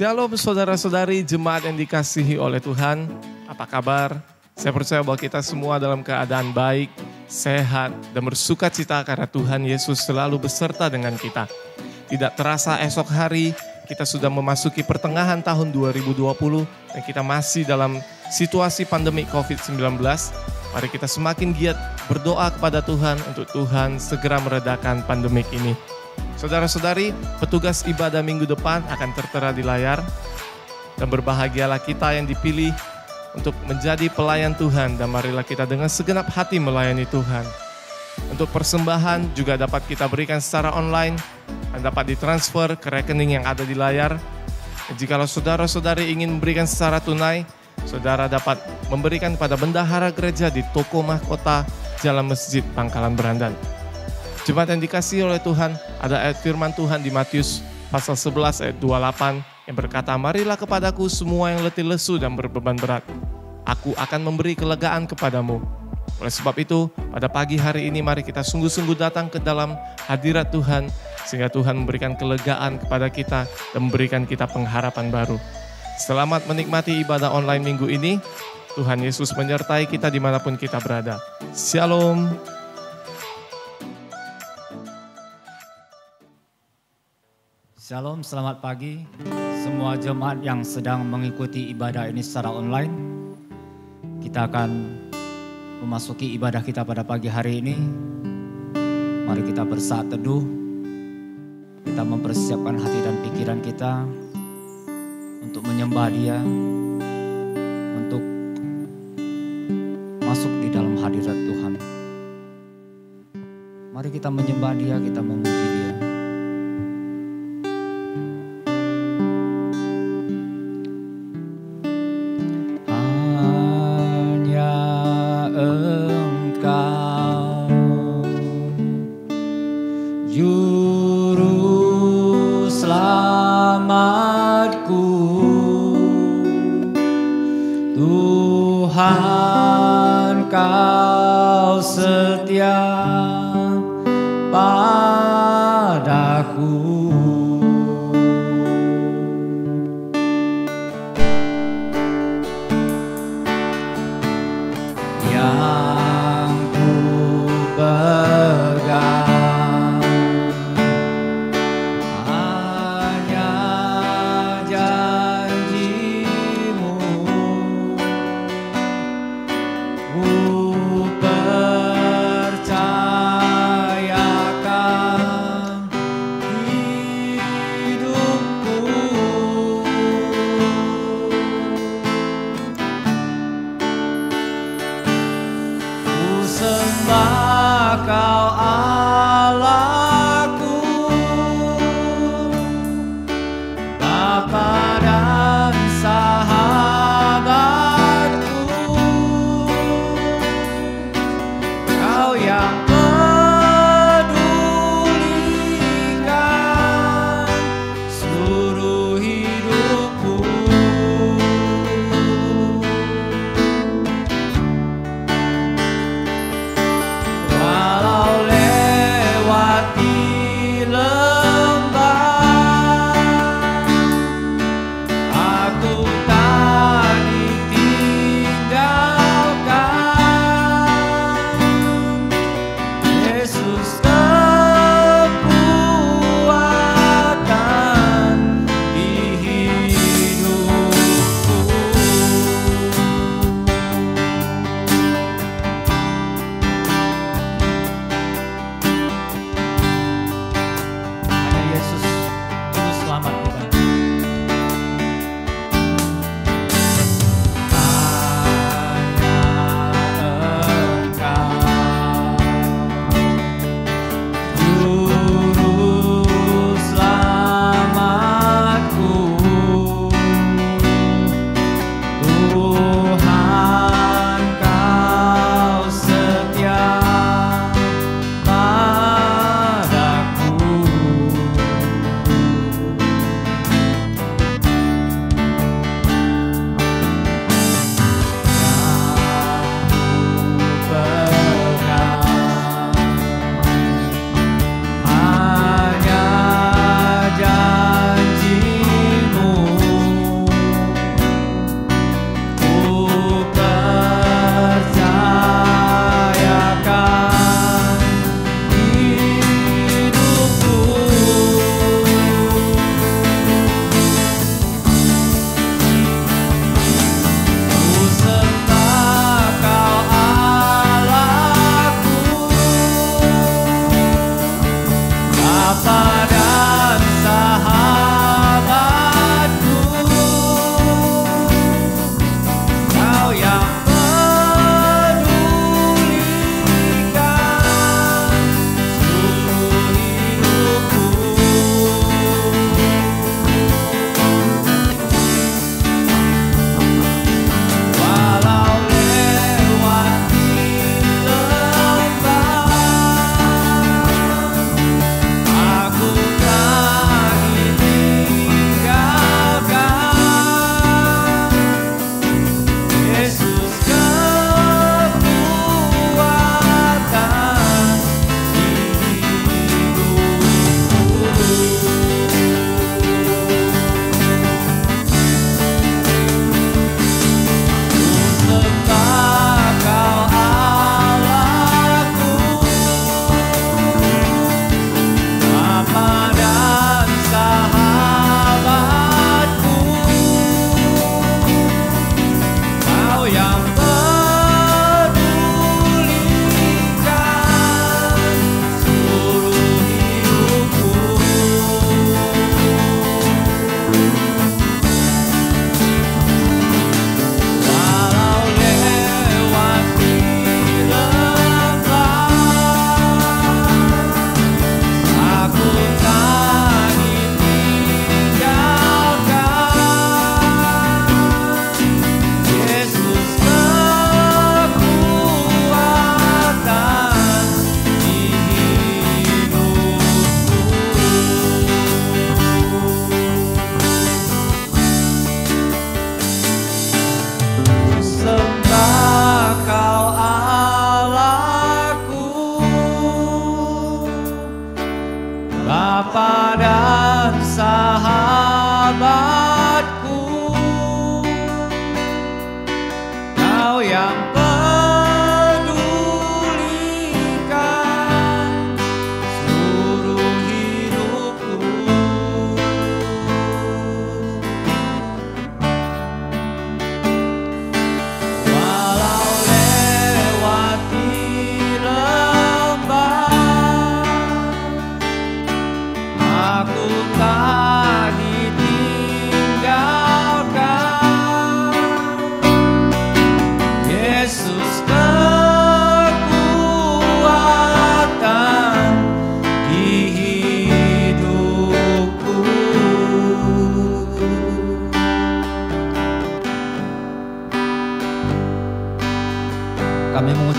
Shalom saudara-saudari jemaat yang dikasihi oleh Tuhan. Apa kabar? Saya percaya bahwa kita semua dalam keadaan baik, sehat, dan bersuka cita karena Tuhan Yesus selalu beserta dengan kita. Tidak terasa esok hari, kita sudah memasuki pertengahan tahun 2020 dan kita masih dalam situasi pandemi COVID-19. Mari kita semakin giat berdoa kepada Tuhan untuk Tuhan segera meredakan pandemik ini. Saudara-saudari, petugas ibadah minggu depan akan tertera di layar. Dan berbahagialah kita yang dipilih untuk menjadi pelayan Tuhan. Dan marilah kita dengan segenap hati melayani Tuhan. Untuk persembahan juga dapat kita berikan secara online dan dapat ditransfer ke rekening yang ada di layar. Dan jikalau saudara-saudari ingin memberikan secara tunai, saudara dapat memberikan pada bendahara gereja di toko mahkota Jalan Masjid Pangkalan Berandan. Jemaat yang dikasihi oleh Tuhan, ada ayat firman Tuhan di Matius pasal 11 ayat 28 yang berkata, "Marilah kepadaku semua yang letih lesu dan berbeban berat. Aku akan memberi kelegaan kepadamu." Oleh sebab itu, pada pagi hari ini mari kita sungguh-sungguh datang ke dalam hadirat Tuhan, sehingga Tuhan memberikan kelegaan kepada kita dan memberikan kita pengharapan baru. Selamat menikmati ibadah online minggu ini. Tuhan Yesus menyertai kita dimanapun kita berada. Shalom. Shalom, selamat pagi semua jemaat yang sedang mengikuti ibadah ini secara online. Kita akan memasuki ibadah kita pada pagi hari ini. Mari kita bersaat teduh. Kita mempersiapkan hati dan pikiran kita untuk menyembah Dia, untuk masuk di dalam hadirat Tuhan. Mari kita menyembah Dia, kita memuji Dia. Tuhan, Kau setia padaku. Yang ku pegang hanya janji-Mu. Ku percaya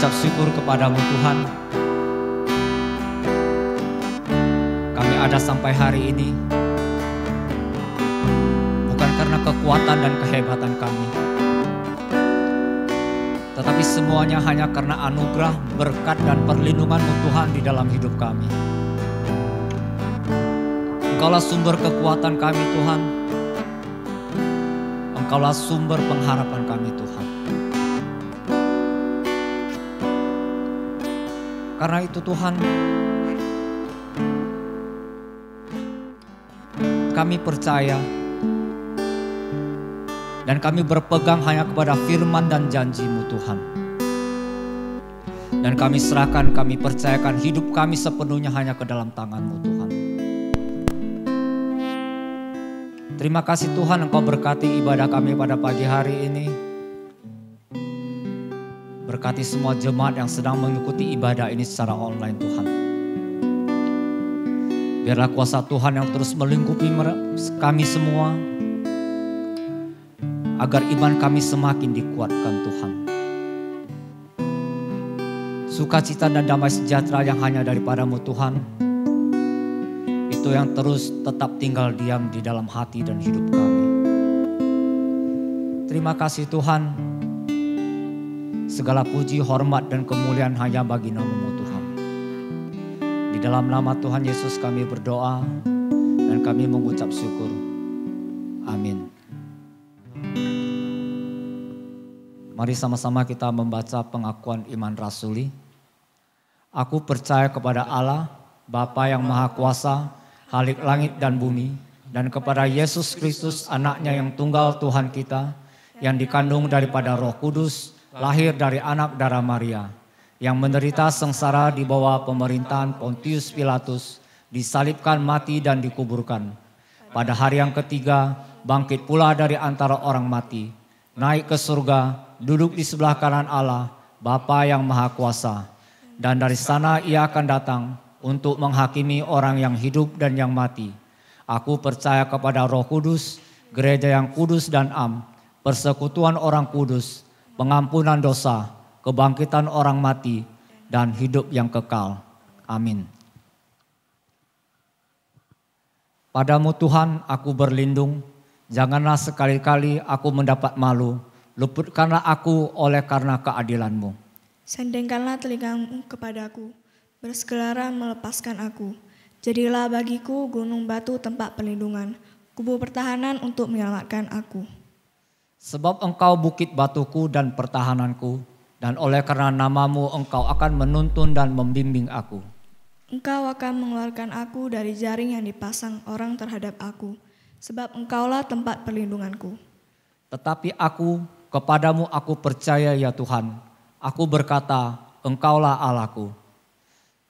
mengucap syukur kepadamu Tuhan. Kami ada sampai hari ini bukan karena kekuatan dan kehebatan kami, tetapi semuanya hanya karena anugerah, berkat dan perlindungan-Mu Tuhan di dalam hidup kami. Engkaulah sumber kekuatan kami Tuhan. Engkaulah sumber pengharapan kami Tuhan. Karena itu Tuhan, kami percaya dan kami berpegang hanya kepada firman dan janji-Mu Tuhan. Dan kami serahkan, kami percayakan hidup kami sepenuhnya hanya ke dalam tangan-Mu Tuhan. Terima kasih Tuhan, Engkau berkati ibadah kami pada pagi hari ini. Berkati semua jemaat yang sedang mengikuti ibadah ini secara online Tuhan. Biarlah kuasa Tuhan yang terus melingkupi kami semua, agar iman kami semakin dikuatkan Tuhan. Sukacita dan damai sejahtera yang hanya daripada-Mu Tuhan, itu yang terus tetap tinggal diam di dalam hati dan hidup kami. Terima kasih Tuhan. Segala puji, hormat dan kemuliaan hanya bagi nama-Mu Tuhan. Di dalam nama Tuhan Yesus kami berdoa dan kami mengucap syukur. Amin. Mari sama-sama kita membaca pengakuan iman rasuli. Aku percaya kepada Allah, Bapa yang Maha Kuasa, Khalik langit dan bumi, dan kepada Yesus Kristus anaknya yang tunggal Tuhan kita, yang dikandung daripada Roh Kudus, lahir dari anak darah Maria, yang menderita sengsara di bawah pemerintahan Pontius Pilatus, disalibkan, mati dan dikuburkan. Pada hari yang ketiga, bangkit pula dari antara orang mati, naik ke surga, duduk di sebelah kanan Allah, Bapa yang Maha Kuasa. Dan dari sana ia akan datang untuk menghakimi orang yang hidup dan yang mati. Aku percaya kepada Roh Kudus, gereja yang kudus dan am, persekutuan orang kudus, pengampunan dosa, kebangkitan orang mati, dan hidup yang kekal. Amin. Padamu Tuhan aku berlindung, janganlah sekali-kali aku mendapat malu, luputkanlah aku oleh karena keadilan-Mu. Sandengkanlah telingamu kepadaku, bersegera melepaskan aku. Jadilah bagiku gunung batu tempat perlindungan, kubu pertahanan untuk menyelamatkan aku. Sebab Engkau bukit batuku dan pertahananku, dan oleh karena nama-Mu Engkau akan menuntun dan membimbing aku. Engkau akan mengeluarkan aku dari jaring yang dipasang orang terhadap aku, sebab Engkaulah tempat perlindunganku. Tetapi aku, kepadamu aku percaya ya Tuhan, aku berkata, Engkaulah Allahku.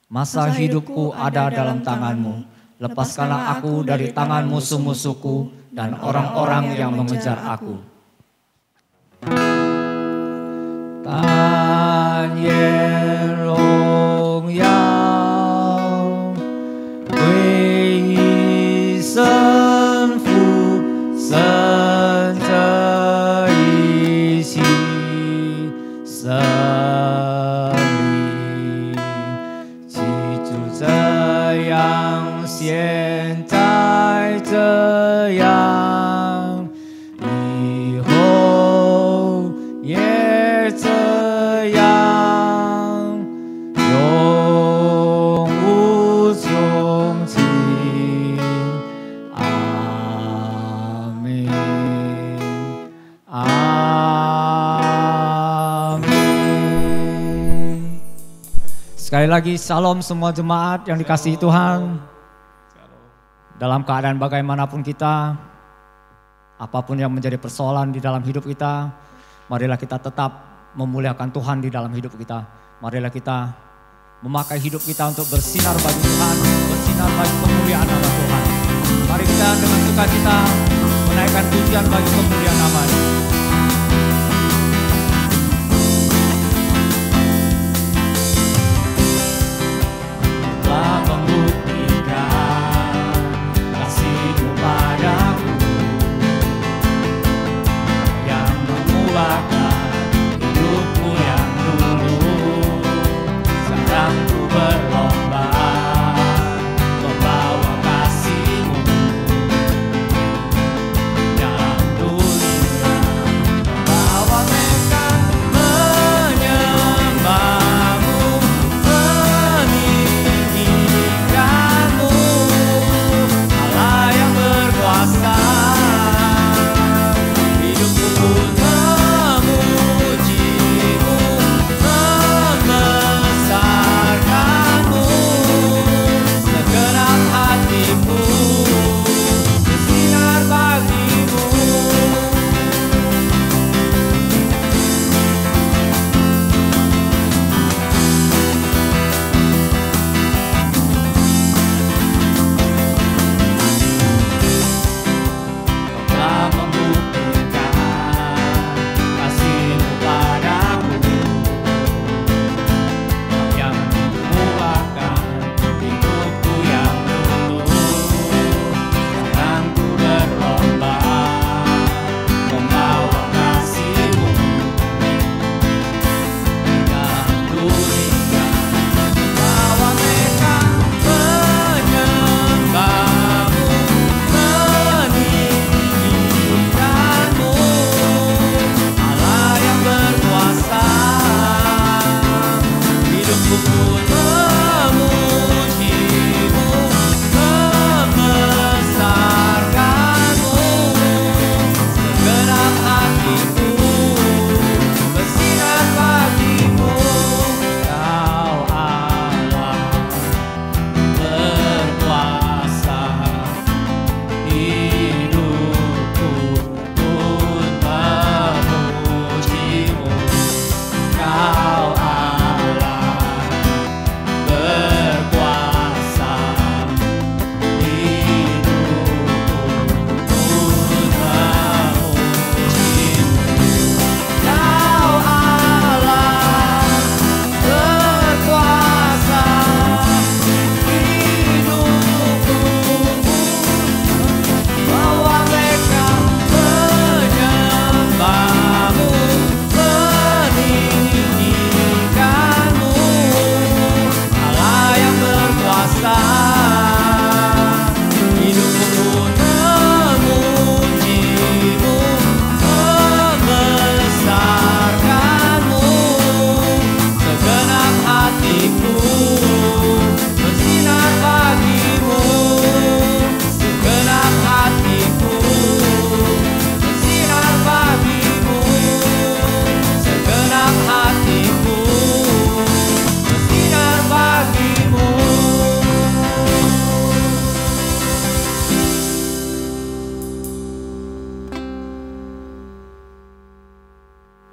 Masa hidupku ada dalam tangan-Mu, lepaskanlah aku dari tangan musuh-musuhku dan orang-orang yang mengejar aku. Tan yen rong yao, Wei yi sen fu sen zhe yi xi sen li, qi zhu zhe yang xian zai zhe yang,以后也这样，永无穷尽。阿门，阿门。 Sekali lagi shalom semua jemaat yang dikasihi Tuhan. Dalam keadaan bagaimanapun kita, apapun yang menjadi persoalan di dalam hidup kita, marilah kita tetap memuliakan Tuhan di dalam hidup kita. Marilah kita memakai hidup kita untuk bersinar bagi Tuhan, bersinar bagi kemuliaan nama Tuhan. Mari kita dengan sukacita menaikkan pujian bagi kemuliaan nama-Nya. Telah membuktikan kasih-Mu padaku, yang mengubahkan hidupku yang dulu.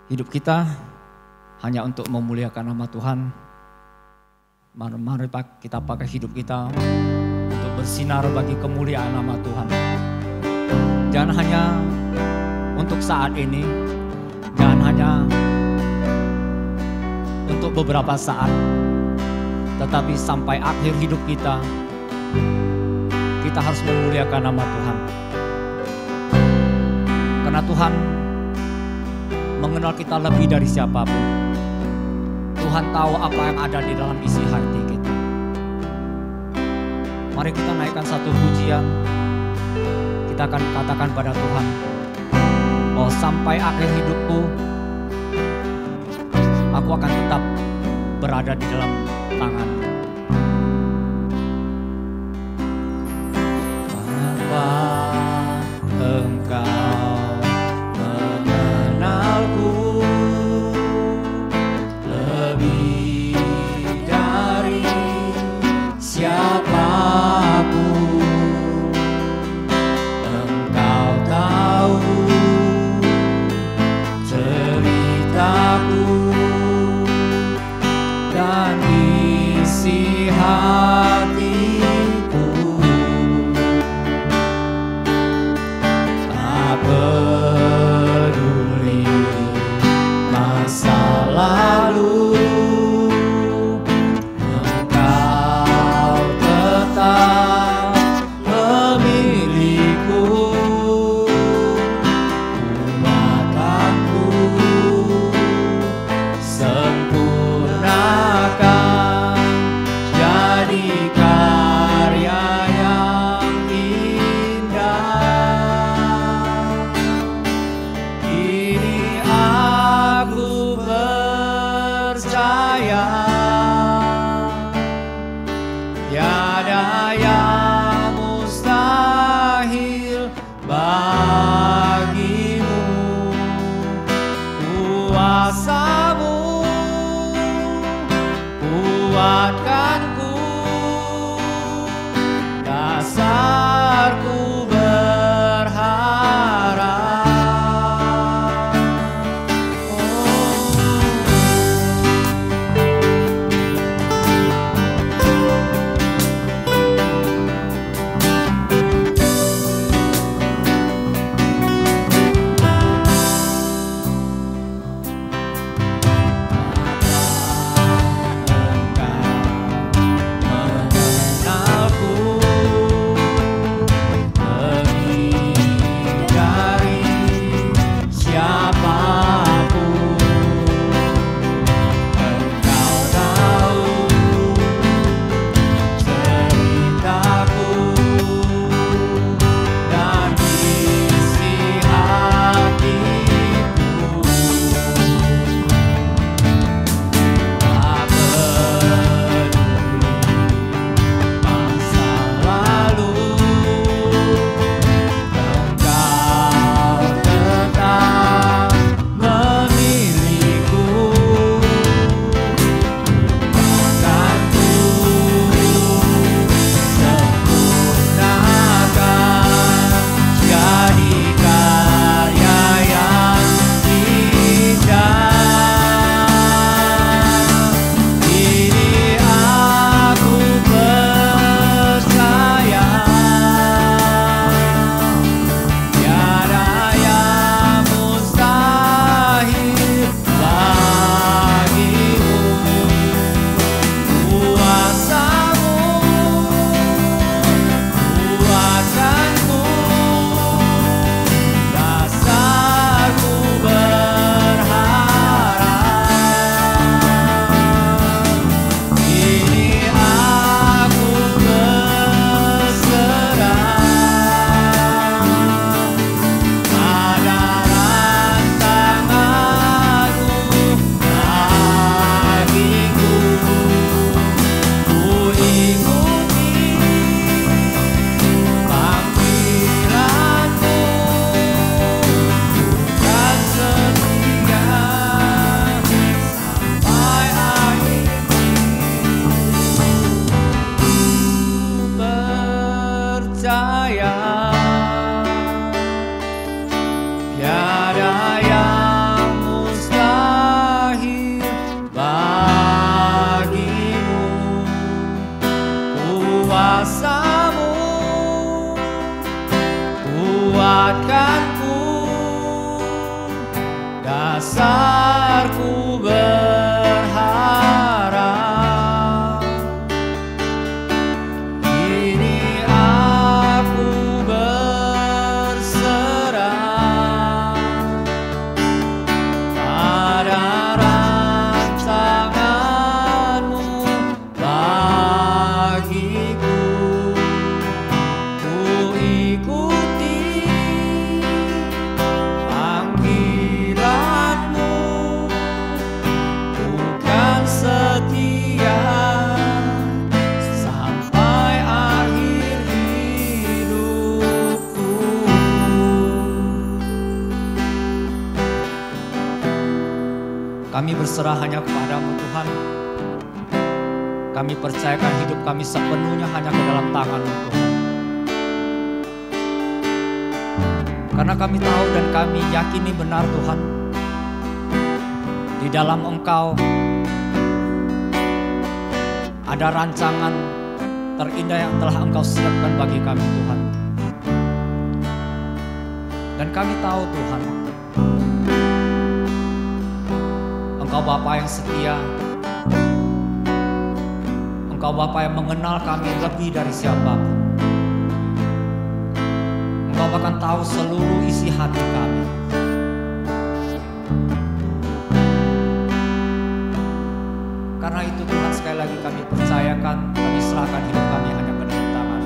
Hidup kita hanya untuk memuliakan nama Tuhan. Mari kita pakai hidup kita untuk bersinar bagi kemuliaan nama Tuhan. Jangan hanya untuk saat ini, jangan hanya untuk beberapa saat, tetapi sampai akhir hidup kita, kita harus memuliakan nama Tuhan. Karena Tuhan mengenal kita lebih dari siapapun. Tuhan tahu apa yang ada di dalam isi hati kita. Mari kita naikkan satu pujian. Kita akan katakan pada Tuhan, oh sampai akhir hidupku, aku akan tetap berada di dalam tangan-Mu. Bapa, Engkau mengenalku lebih dari siapapun. Engkau tahu ceritaku dan isi hatiku. Tak peduli masa lalu, Engkau tetap memiliku. Umatanku sempurnakan jadi karya yang indah. Kini aku percaya tiada yang mustahil bagimu. Kuasa-Mu kuatkanku, dasarku berharap. Engkau Kami berserah hanya kepadamu Tuhan. Kami percayakan hidup kami sepenuhnya hanya ke dalam tangan-Mu Tuhan. Karena kami tahu dan kami yakini benar Tuhan, di dalam Engkau ada rancangan terindah yang telah Engkau siapkan bagi kami Tuhan. Dan kami tahu Tuhan, Engkau Bapa yang setia, Engkau Bapa yang mengenal kami lebih dari siapapun. Engkau bahkan tahu seluruh isi hati kami. Karena itu Tuhan, sekali lagi kami percayakan, kami serahkan hidup kami hanya ke dalam tangan.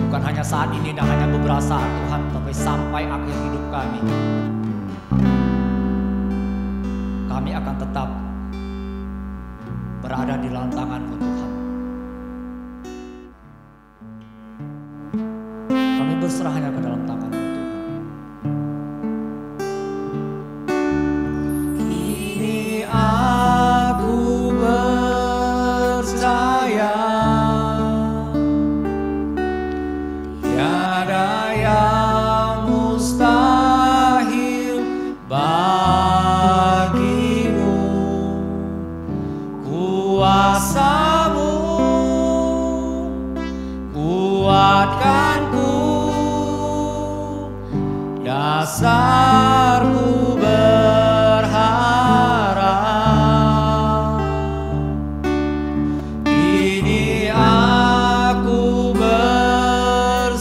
Bukan hanya saat ini dan hanya beberapa saat Tuhan, tapi sampai akhir hidup kami. Kami akan tetap berada di dalam tangan-Mu Tuhan. Kami berserah hanya ke dalam tangan-Mu Tuhan. Kini aku percaya tiada yang mustahil bagimu. Kuasa-Mu kuatkanku, dasarku berharap. Kini aku berserah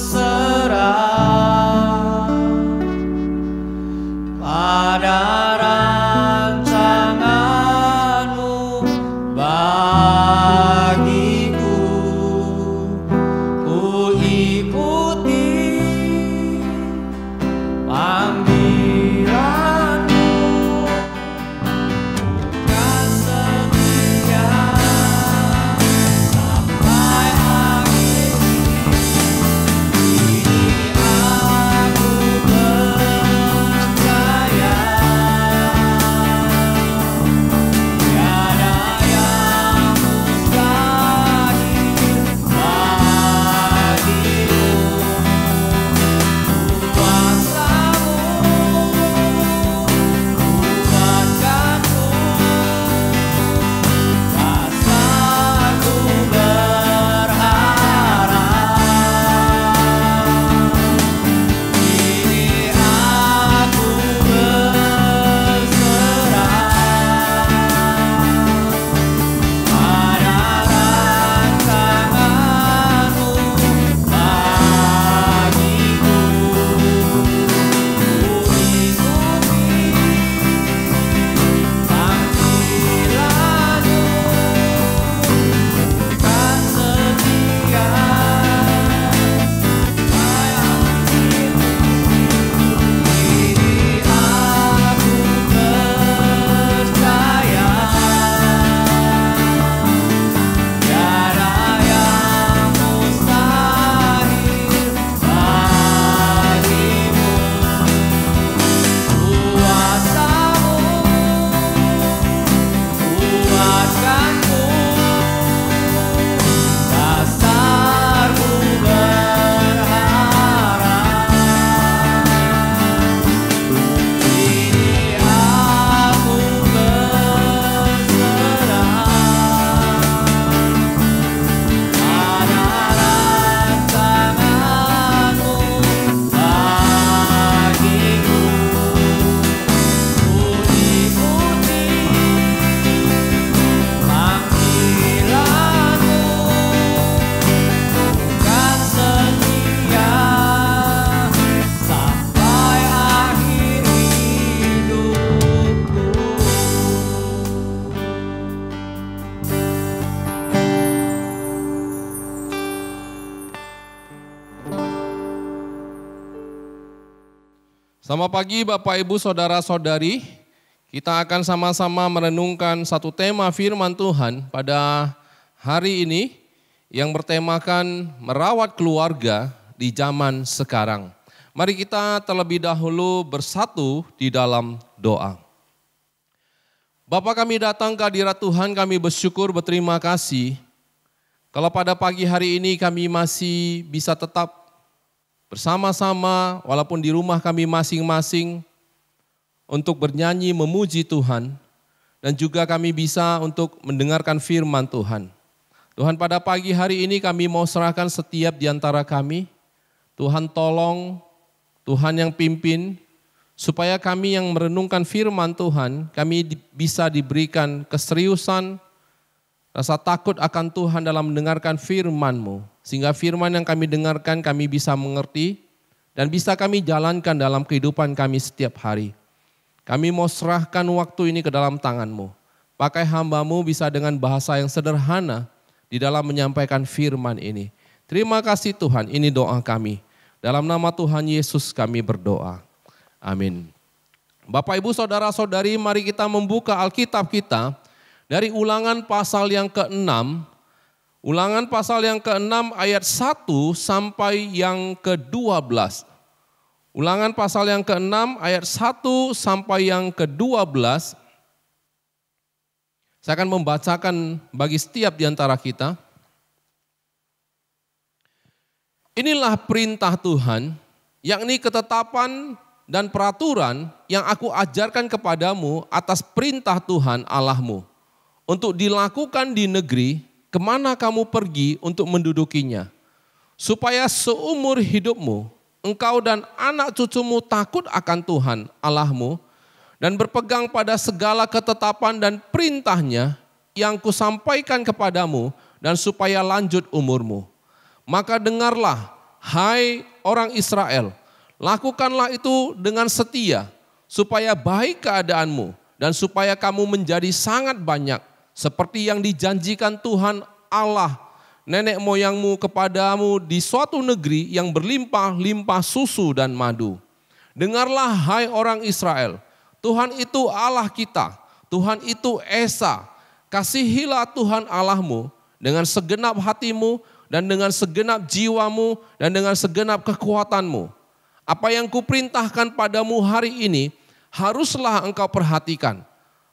pada rancangan-Mu bagiku. Ku ikuti panggilan-Mu, bukan setia sampai akhir. Kini aku percaya tiada yang mustahil bagimu. Kuasa-Mu kuatkanku, dasarku berharap. Kini aku berserah pada rancangan-Mu bagiku. Ku ikuti panggilan-Mu, bukan setia sampai akhir. Kini aku percaya tiada yang mustahil bagimu. Kuasa-Mu kuatkanku, dasarku berharap. Kini aku berserah pada rancangan-Mu bagiku. Ku ikuti panggilan-Mu, bukan setia sampai akhir hidupku. Selamat pagi Bapak Ibu Saudara-saudari. Kita akan sama-sama merenungkan satu tema firman Tuhan pada hari ini yang bertemakan merawat keluarga di zaman sekarang. Mari kita terlebih dahulu bersatu di dalam doa. Bapa, kami datang ke hadirat Tuhan, kami bersyukur, berterima kasih. Kalau pada pagi hari ini kami masih bisa tetap bersama-sama, walaupun di rumah kami masing-masing, untuk bernyanyi memuji Tuhan. Dan juga kami bisa untuk mendengarkan firman Tuhan. Tuhan, pada pagi hari ini kami mau serahkan setiap di antara kami. Tuhan tolong, Tuhan yang pimpin, supaya kami yang merenungkan firman Tuhan, kami bisa diberikan keseriusan, rasa takut akan Tuhan dalam mendengarkan firman-Mu. Sehingga firman yang kami dengarkan kami bisa mengerti dan bisa kami jalankan dalam kehidupan kami setiap hari. Kami mau serahkan waktu ini ke dalam tangan-Mu. Pakai hamba-Mu bisa dengan bahasa yang sederhana di dalam menyampaikan firman ini. Terima kasih Tuhan, ini doa kami. Dalam nama Tuhan Yesus kami berdoa. Amin. Bapak, Ibu, Saudara-saudari, mari kita membuka Alkitab kita dari Ulangan pasal yang ke-6. Ulangan pasal yang ke-6 ayat 1 sampai yang ke-12. Ulangan pasal yang ke-6 ayat 1 sampai yang ke-12. Saya akan membacakan bagi setiap di antara kita. Inilah perintah Tuhan, yakni ketetapan dan peraturan yang aku ajarkan kepadamu atas perintah Tuhan Allahmu, untuk dilakukan di negeri kemana kamu pergi untuk mendudukinya, supaya seumur hidupmu engkau dan anak cucumu takut akan Tuhan Allahmu, dan berpegang pada segala ketetapan dan perintahnya yang kusampaikan kepadamu, dan supaya lanjut umurmu. Maka dengarlah, hai orang Israel, lakukanlah itu dengan setia, supaya baik keadaanmu, dan supaya kamu menjadi sangat banyak, seperti yang dijanjikan Tuhan Allah, nenek moyangmu kepadamu di suatu negeri yang berlimpah-limpah susu dan madu. Dengarlah, hai orang Israel, Tuhan itu Allah kita, Tuhan itu Esa. Kasihilah Tuhan Allahmu dengan segenap hatimu dan dengan segenap jiwamu dan dengan segenap kekuatanmu. Apa yang kuperintahkan padamu hari ini haruslah engkau perhatikan.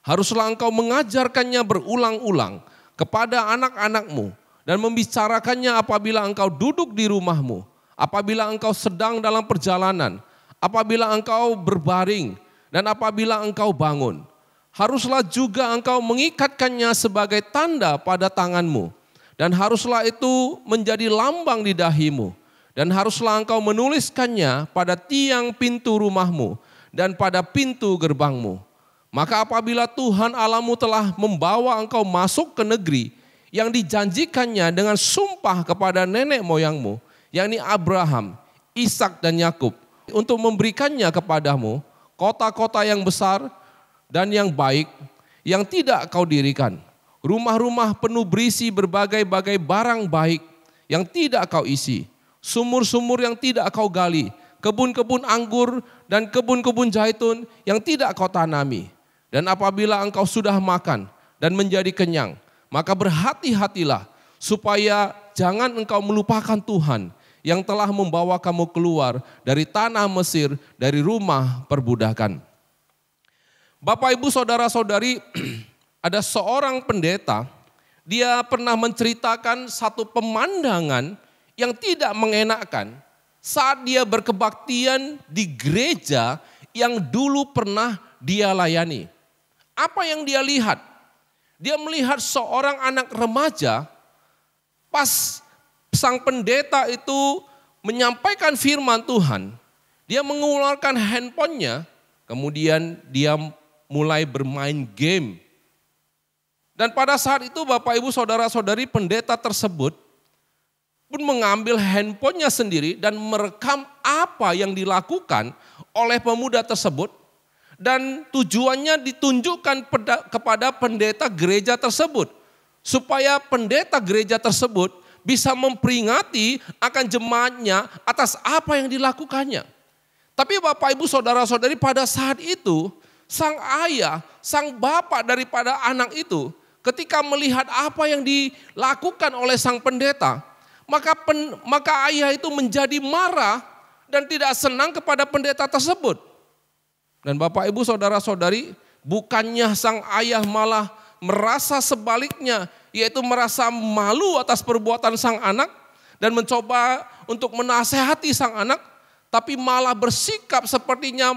Haruslah engkau mengajarkannya berulang-ulang kepada anak-anakmu dan membicarakannya apabila engkau duduk di rumahmu, apabila engkau sedang dalam perjalanan, apabila engkau berbaring, dan apabila engkau bangun. Haruslah juga engkau mengikatkannya sebagai tanda pada tanganmu. Dan haruslah itu menjadi lambang di dahimu. Dan haruslah engkau menuliskannya pada tiang pintu rumahmu dan pada pintu gerbangmu. Maka apabila Tuhan Allahmu telah membawa engkau masuk ke negeri yang dijanjikannya dengan sumpah kepada nenek moyangmu, yakni Abraham, Ishak dan Yakub, untuk memberikannya kepadamu, kota-kota yang besar dan yang baik yang tidak kau dirikan. Rumah-rumah penuh berisi berbagai-bagai barang baik yang tidak kau isi. Sumur-sumur yang tidak kau gali. Kebun-kebun anggur dan kebun-kebun zaitun yang tidak kau tanami. Dan apabila engkau sudah makan dan menjadi kenyang, maka berhati-hatilah supaya jangan engkau melupakan Tuhan yang telah membawa kamu keluar dari tanah Mesir, dari rumah perbudakan. Bapak, Ibu, Saudara-saudari, ada seorang pendeta, dia pernah menceritakan satu pemandangan yang tidak mengenakkan saat dia berkebaktian di gereja yang dulu pernah dia layani. Apa yang dia lihat? Dia melihat seorang anak remaja, pas sang pendeta itu menyampaikan firman Tuhan, dia mengeluarkan handphonenya, kemudian dia mulai bermain game. Dan pada saat itu Bapak Ibu Saudara-saudari, pendeta tersebut pun mengambil handphonenya sendiri dan merekam apa yang dilakukan oleh pemuda tersebut. Dan tujuannya ditunjukkan kepada pendeta gereja tersebut. Supaya pendeta gereja tersebut bisa memperingati akan jemaatnya atas apa yang dilakukannya. Tapi Bapak Ibu Saudara-saudari, pada saat itu sang ayah, sang bapak daripada anak itu ketika melihat apa yang dilakukan oleh sang pendeta, maka ayah itu menjadi marah dan tidak senang kepada pendeta tersebut. Dan Bapak Ibu saudara-saudari, bukannya sang ayah malah merasa sebaliknya, yaitu merasa malu atas perbuatan sang anak dan mencoba untuk menasehati sang anak, tapi malah bersikap sepertinya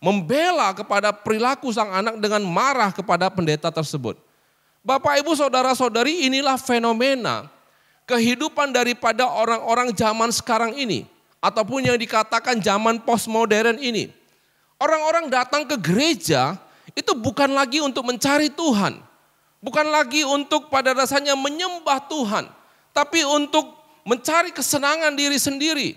membela kepada perilaku sang anak dengan marah kepada pendeta tersebut. Bapak Ibu saudara-saudari, inilah fenomena kehidupan daripada orang-orang zaman sekarang ini, ataupun yang dikatakan zaman postmodern ini. Orang-orang datang ke gereja itu bukan lagi untuk mencari Tuhan, bukan lagi untuk pada dasarnya menyembah Tuhan, tapi untuk mencari kesenangan diri sendiri.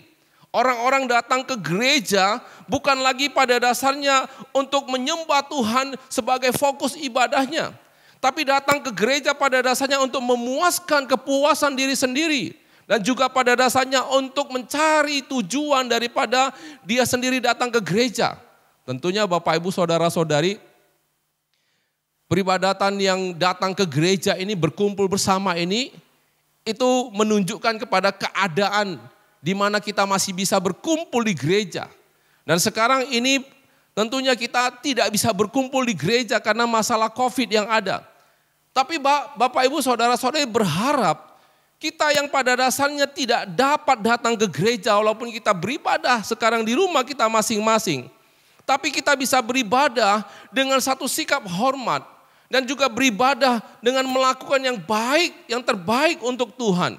Orang-orang datang ke gereja bukan lagi pada dasarnya untuk menyembah Tuhan sebagai fokus ibadahnya, tapi datang ke gereja pada dasarnya untuk memuaskan kepuasan diri sendiri. Dan juga pada dasarnya untuk mencari tujuan daripada dia sendiri datang ke gereja. Tentunya Bapak Ibu saudara-saudari, peribadatan yang datang ke gereja ini, berkumpul bersama ini, itu menunjukkan kepada keadaan di mana kita masih bisa berkumpul di gereja. Dan sekarang ini tentunya kita tidak bisa berkumpul di gereja karena masalah COVID yang ada. Tapi Bapak Ibu saudara-saudari berharap kita yang pada dasarnya tidak dapat datang ke gereja walaupun kita beribadah sekarang di rumah kita masing-masing. Tapi kita bisa beribadah dengan satu sikap hormat dan juga beribadah dengan melakukan yang baik, yang terbaik untuk Tuhan.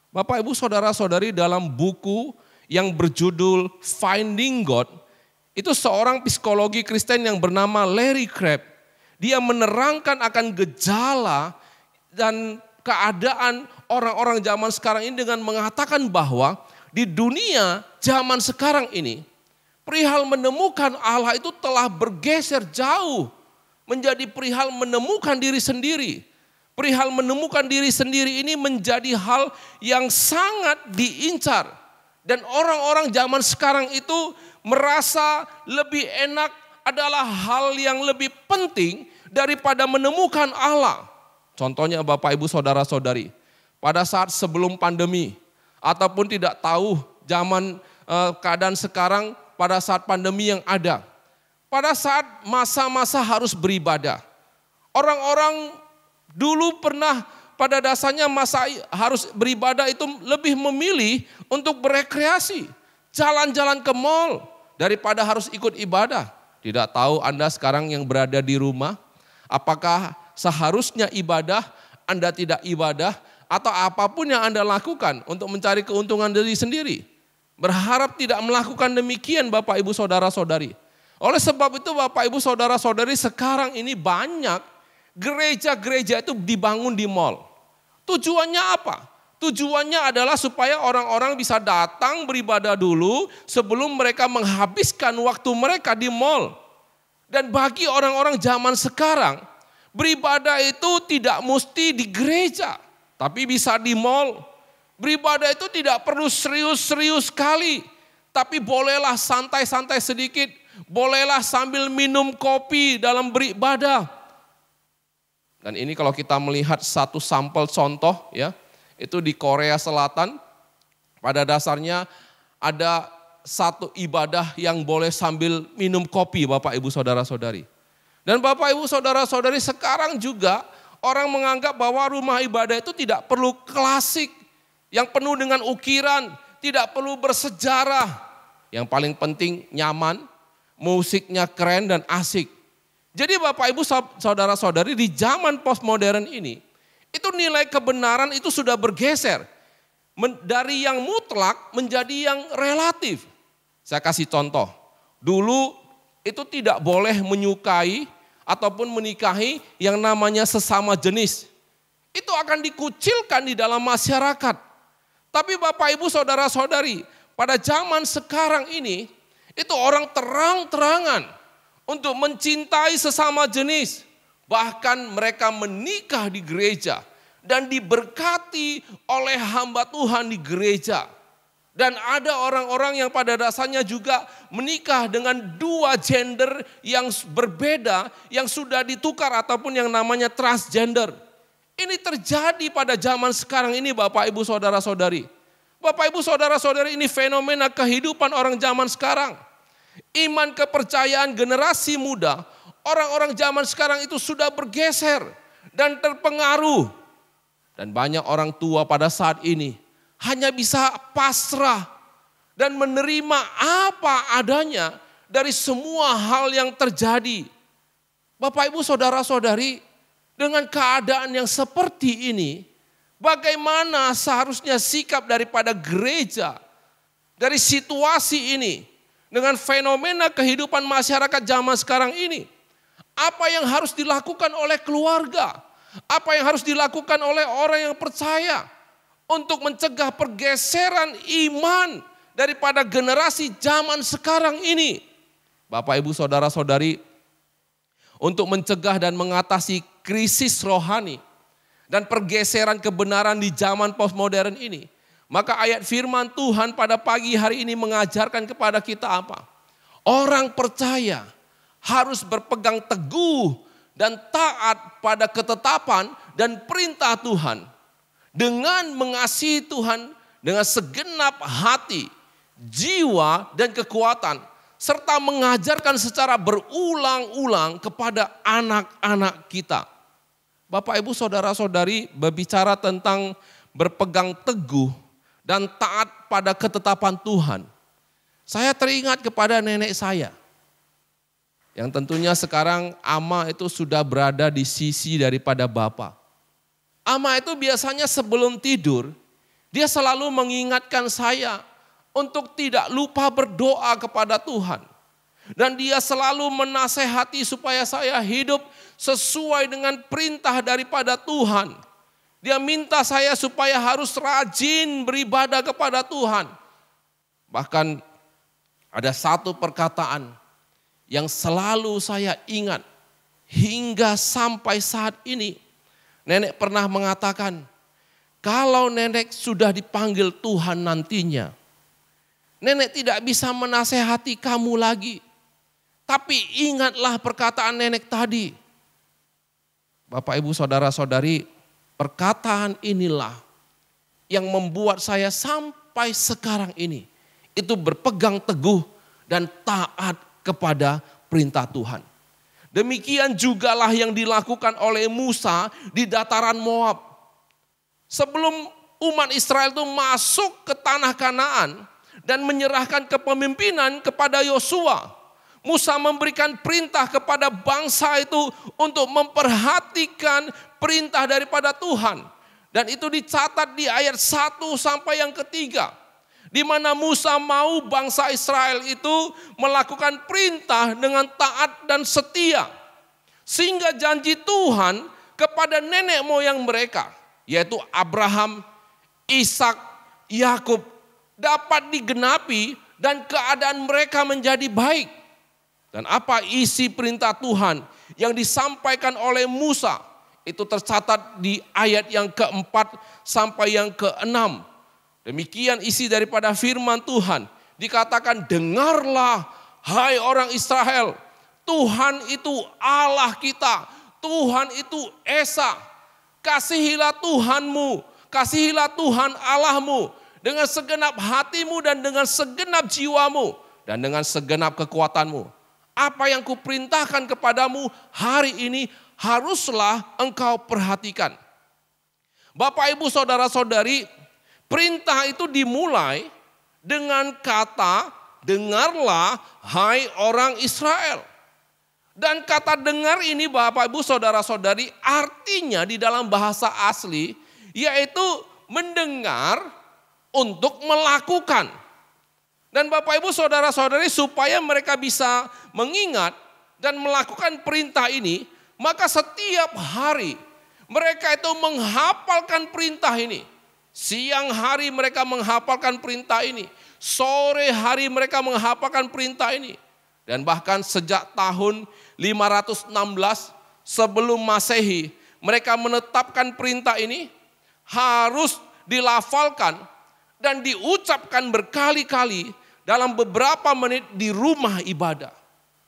Bapak Ibu saudara-saudari, dalam buku yang berjudul Finding God, itu seorang psikologi Kristen yang bernama Larry Crabb. Dia menerangkan akan gejala dan keadaan orang-orang zaman sekarang ini dengan mengatakan bahwa di dunia zaman sekarang ini, perihal menemukan Allah itu telah bergeser jauh menjadi perihal menemukan diri sendiri. Perihal menemukan diri sendiri ini menjadi hal yang sangat diincar. Dan orang-orang zaman sekarang itu merasa lebih enak adalah hal yang lebih penting daripada menemukan Allah. Contohnya Bapak Ibu saudara-saudari, pada saat sebelum pandemi ataupun tidak tahu zaman keadaan sekarang, pada saat pandemi yang ada, pada saat masa-masa harus beribadah, orang-orang dulu pernah pada dasarnya masa harus beribadah itu lebih memilih untuk berekreasi, jalan-jalan ke mall daripada harus ikut ibadah. Tidak tahu Anda sekarang yang berada di rumah, apakah seharusnya ibadah, Anda tidak ibadah, atau apapun yang Anda lakukan untuk mencari keuntungan diri sendiri. Berharap tidak melakukan demikian Bapak Ibu saudara-saudari. Oleh sebab itu Bapak Ibu saudara-saudari, sekarang ini banyak gereja-gereja itu dibangun di mall. Tujuannya apa? Tujuannya adalah supaya orang-orang bisa datang beribadah dulu sebelum mereka menghabiskan waktu mereka di mall. Dan bagi orang-orang zaman sekarang, beribadah itu tidak mesti di gereja, tapi bisa di mall. Beribadah itu tidak perlu serius-serius sekali, tapi bolehlah santai-santai sedikit, bolehlah sambil minum kopi dalam beribadah. Dan ini kalau kita melihat satu sampel contoh ya, itu di Korea Selatan, pada dasarnya ada satu ibadah yang boleh sambil minum kopi Bapak Ibu saudara-saudari. Dan Bapak Ibu saudara-saudari, sekarang juga orang menganggap bahwa rumah ibadah itu tidak perlu klasik, yang penuh dengan ukiran, tidak perlu bersejarah. Yang paling penting nyaman, musiknya keren dan asik. Jadi Bapak Ibu saudara-saudari, di zaman postmodern ini, itu nilai kebenaran itu sudah bergeser. Dari yang mutlak menjadi yang relatif. Saya kasih contoh, dulu itu tidak boleh menyukai ataupun menikahi yang namanya sesama jenis. Itu akan dikucilkan di dalam masyarakat. Tapi Bapak Ibu saudara-saudari, pada zaman sekarang ini, itu orang terang-terangan untuk mencintai sesama jenis. Bahkan mereka menikah di gereja dan diberkati oleh hamba Tuhan di gereja. Dan ada orang-orang yang pada dasarnya juga menikah dengan dua gender yang berbeda, yang sudah ditukar ataupun yang namanya transgender. Ini terjadi pada zaman sekarang ini Bapak Ibu saudara-saudari. Bapak Ibu Saudara-saudari, ini fenomena kehidupan orang zaman sekarang. Iman kepercayaan generasi muda, orang-orang zaman sekarang itu sudah bergeser dan terpengaruh. Dan banyak orang tua pada saat ini hanya bisa pasrah dan menerima apa adanya dari semua hal yang terjadi. Bapak Ibu Saudara-saudari, dengan keadaan yang seperti ini, bagaimana seharusnya sikap daripada gereja dari situasi ini dengan fenomena kehidupan masyarakat zaman sekarang ini? Apa yang harus dilakukan oleh keluarga? Apa yang harus dilakukan oleh orang yang percaya untuk mencegah pergeseran iman daripada generasi zaman sekarang ini? Bapak Ibu Saudara-saudari, untuk mencegah dan mengatasi krisis rohani dan pergeseran kebenaran di zaman postmodern ini, maka ayat firman Tuhan pada pagi hari ini mengajarkan kepada kita apa? Orang percaya harus berpegang teguh dan taat pada ketetapan dan perintah Tuhan dengan mengasihi Tuhan dengan segenap hati, jiwa, dan kekuatan, serta mengajarkan secara berulang-ulang kepada anak-anak kita. Bapak Ibu Saudara-saudari, berbicara tentang berpegang teguh dan taat pada ketetapan Tuhan. Saya teringat kepada nenek saya. Yang tentunya sekarang ama itu sudah berada di sisi daripada bapa. Ama itu biasanya sebelum tidur, dia selalu mengingatkan saya untuk tidak lupa berdoa kepada Tuhan. Dan dia selalu menasehati supaya saya hidup sesuai dengan perintah daripada Tuhan. Dia minta saya supaya harus rajin beribadah kepada Tuhan. Bahkan ada satu perkataan yang selalu saya ingat hingga sampai saat ini. Nenek pernah mengatakan, kalau nenek sudah dipanggil Tuhan nantinya, nenek tidak bisa menasehati kamu lagi. Tapi ingatlah perkataan nenek tadi. Bapak Ibu Saudara-saudari, perkataan inilah yang membuat saya sampai sekarang ini itu berpegang teguh dan taat kepada perintah Tuhan. Demikian jugalah yang dilakukan oleh Musa di dataran Moab. Sebelum umat Israel itu masuk ke tanah Kanaan dan menyerahkan kepemimpinan kepada Yosua, Musa memberikan perintah kepada bangsa itu untuk memperhatikan perintah daripada Tuhan. Dan itu dicatat di ayat 1 sampai yang ketiga. Di mana Musa mau bangsa Israel itu melakukan perintah dengan taat dan setia. Sehingga janji Tuhan kepada nenek moyang mereka, yaitu Abraham, Ishak, Yakub, dapat digenapi dan keadaan mereka menjadi baik. Dan apa isi perintah Tuhan yang disampaikan oleh Musa itu tercatat di ayat yang keempat sampai yang keenam. Demikian isi daripada firman Tuhan. Dikatakan, dengarlah hai orang Israel, Tuhan itu Allah kita, Tuhan itu Esa. Kasihilah Tuhanmu, kasihilah Tuhan Allahmu dengan segenap hatimu dan dengan segenap jiwamu dan dengan segenap kekuatanmu. Apa yang kuperintahkan kepadamu hari ini haruslah engkau perhatikan. Bapak Ibu Saudara-saudari, perintah itu dimulai dengan kata, dengarlah hai orang Israel. Dan kata dengar ini Bapak Ibu Saudara-saudari artinya di dalam bahasa asli yaitu mendengar untuk melakukan. Dan Bapak Ibu Saudara-saudari supaya mereka bisa mengingat dan melakukan perintah ini, maka setiap hari mereka itu menghafalkan perintah ini. Siang hari mereka menghafalkan perintah ini. Sore hari mereka menghafalkan perintah ini. Dan bahkan sejak tahun 516 sebelum Masehi, mereka menetapkan perintah ini harus dilafalkan dan diucapkan berkali-kali dalam beberapa menit di rumah ibadah.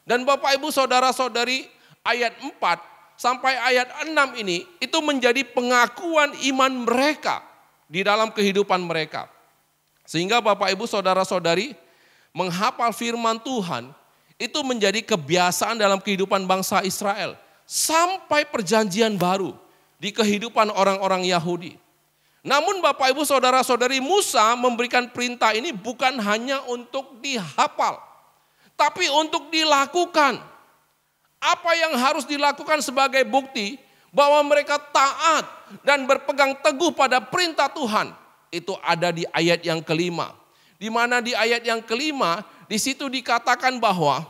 Dan Bapak Ibu Saudara-saudari, ayat 4 sampai ayat 6 ini itu menjadi pengakuan iman mereka di dalam kehidupan mereka. Sehingga Bapak Ibu Saudara-saudari, menghafal firman Tuhan itu menjadi kebiasaan dalam kehidupan bangsa Israel. Sampai perjanjian baru di kehidupan orang-orang Yahudi. Namun Bapak Ibu Saudara-saudari, Musa memberikan perintah ini bukan hanya untuk dihafal, tapi untuk dilakukan. Apa yang harus dilakukan sebagai bukti bahwa mereka taat dan berpegang teguh pada perintah Tuhan, itu ada di ayat yang kelima. Di mana di ayat yang kelima, di situ dikatakan bahwa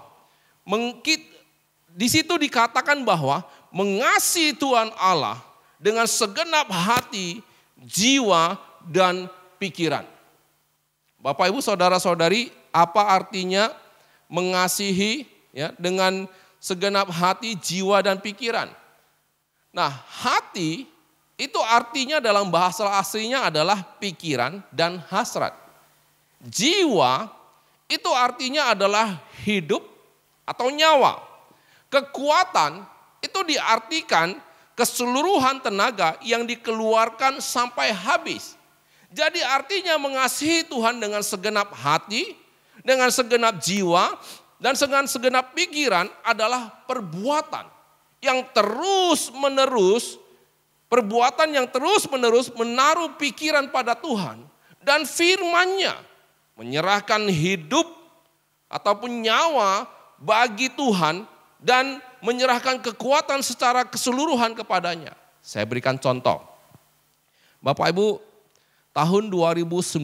mengasihi Tuhan Allah dengan segenap hati, jiwa, dan pikiran. Bapak Ibu Saudara-saudari, apa artinya mengasihi ya, dengan segenap hati, jiwa, dan pikiran? Nah, hati itu artinya dalam bahasa aslinya adalah pikiran dan hasrat. Jiwa itu artinya adalah hidup atau nyawa. Kekuatan itu diartikan keseluruhan tenaga yang dikeluarkan sampai habis. Jadi artinya mengasihi Tuhan dengan segenap hati, dengan segenap jiwa, dan dengan segenap pikiran adalah perbuatan yang terus-menerus menaruh pikiran pada Tuhan dan firman-Nya. Menyerahkan hidup ataupun nyawa bagi Tuhan dan menyerahkan kekuatan secara keseluruhan kepadanya. Saya berikan contoh. Bapak Ibu, tahun 2019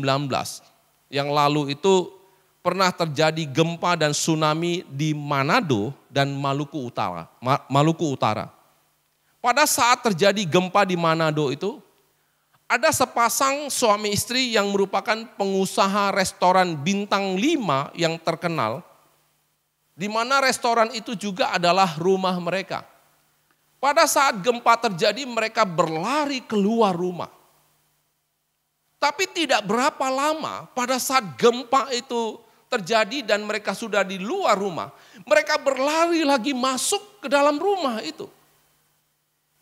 yang lalu itu pernah terjadi gempa dan tsunami di Manado dan Maluku Utara. Pada saat terjadi gempa di Manado itu, ada sepasang suami istri yang merupakan pengusaha restoran bintang 5 yang terkenal, di mana restoran itu juga adalah rumah mereka. Pada saat gempa terjadi, mereka berlari keluar rumah. Tapi tidak berapa lama pada saat gempa itu terjadi dan mereka sudah di luar rumah, mereka berlari lagi masuk ke dalam rumah itu.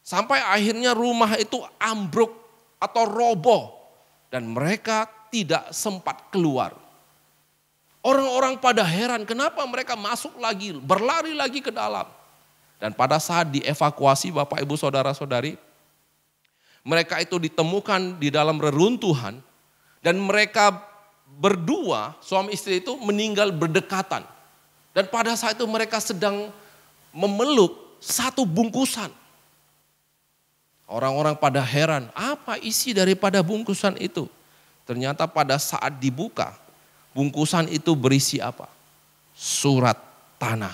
Sampai akhirnya rumah itu ambruk atau roboh dan mereka tidak sempat keluar. Orang-orang pada heran kenapa mereka masuk lagi, berlari lagi ke dalam. Dan pada saat dievakuasi Bapak Ibu Saudara-saudari, mereka itu ditemukan di dalam reruntuhan dan mereka berdua, suami istri itu meninggal berdekatan. Dan pada saat itu mereka sedang memeluk satu bungkusan. Orang-orang pada heran, apa isi daripada bungkusan itu? Ternyata pada saat dibuka, bungkusan itu berisi apa? Surat tanah.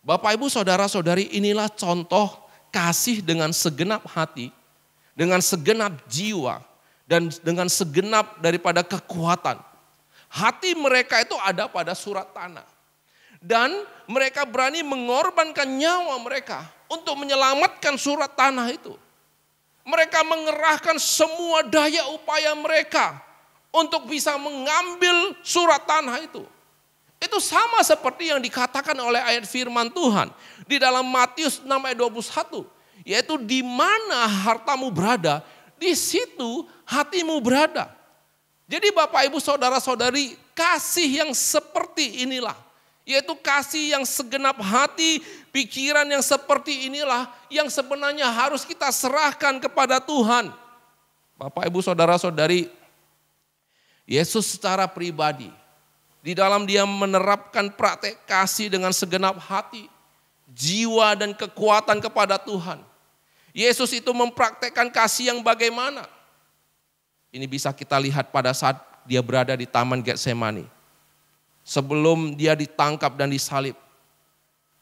Bapak Ibu Saudara-saudari, inilah contoh kasih dengan segenap hati, dengan segenap jiwa, dan dengan segenap daripada kekuatan. Hati mereka itu ada pada surat tanah. Dan mereka berani mengorbankan nyawa mereka untuk menyelamatkan surat tanah itu. Mereka mengerahkan semua daya upaya mereka untuk bisa mengambil surat tanah itu. Itu sama seperti yang dikatakan oleh ayat firman Tuhan di dalam Matius 6 ayat 21. Yaitu di mana hartamu berada, di situ hatimu berada. Jadi Bapak Ibu Saudara-saudari, kasih yang seperti inilah, yaitu kasih yang segenap hati, pikiran yang seperti inilah yang sebenarnya harus kita serahkan kepada Tuhan. Bapak Ibu Saudara-saudari, Yesus secara pribadi, di dalam dia menerapkan praktek kasih dengan segenap hati, jiwa dan kekuatan kepada Tuhan. Yesus itu mempraktekkan kasih yang bagaimana? Ini bisa kita lihat pada saat dia berada di Taman Getsemani. Sebelum dia ditangkap dan disalib.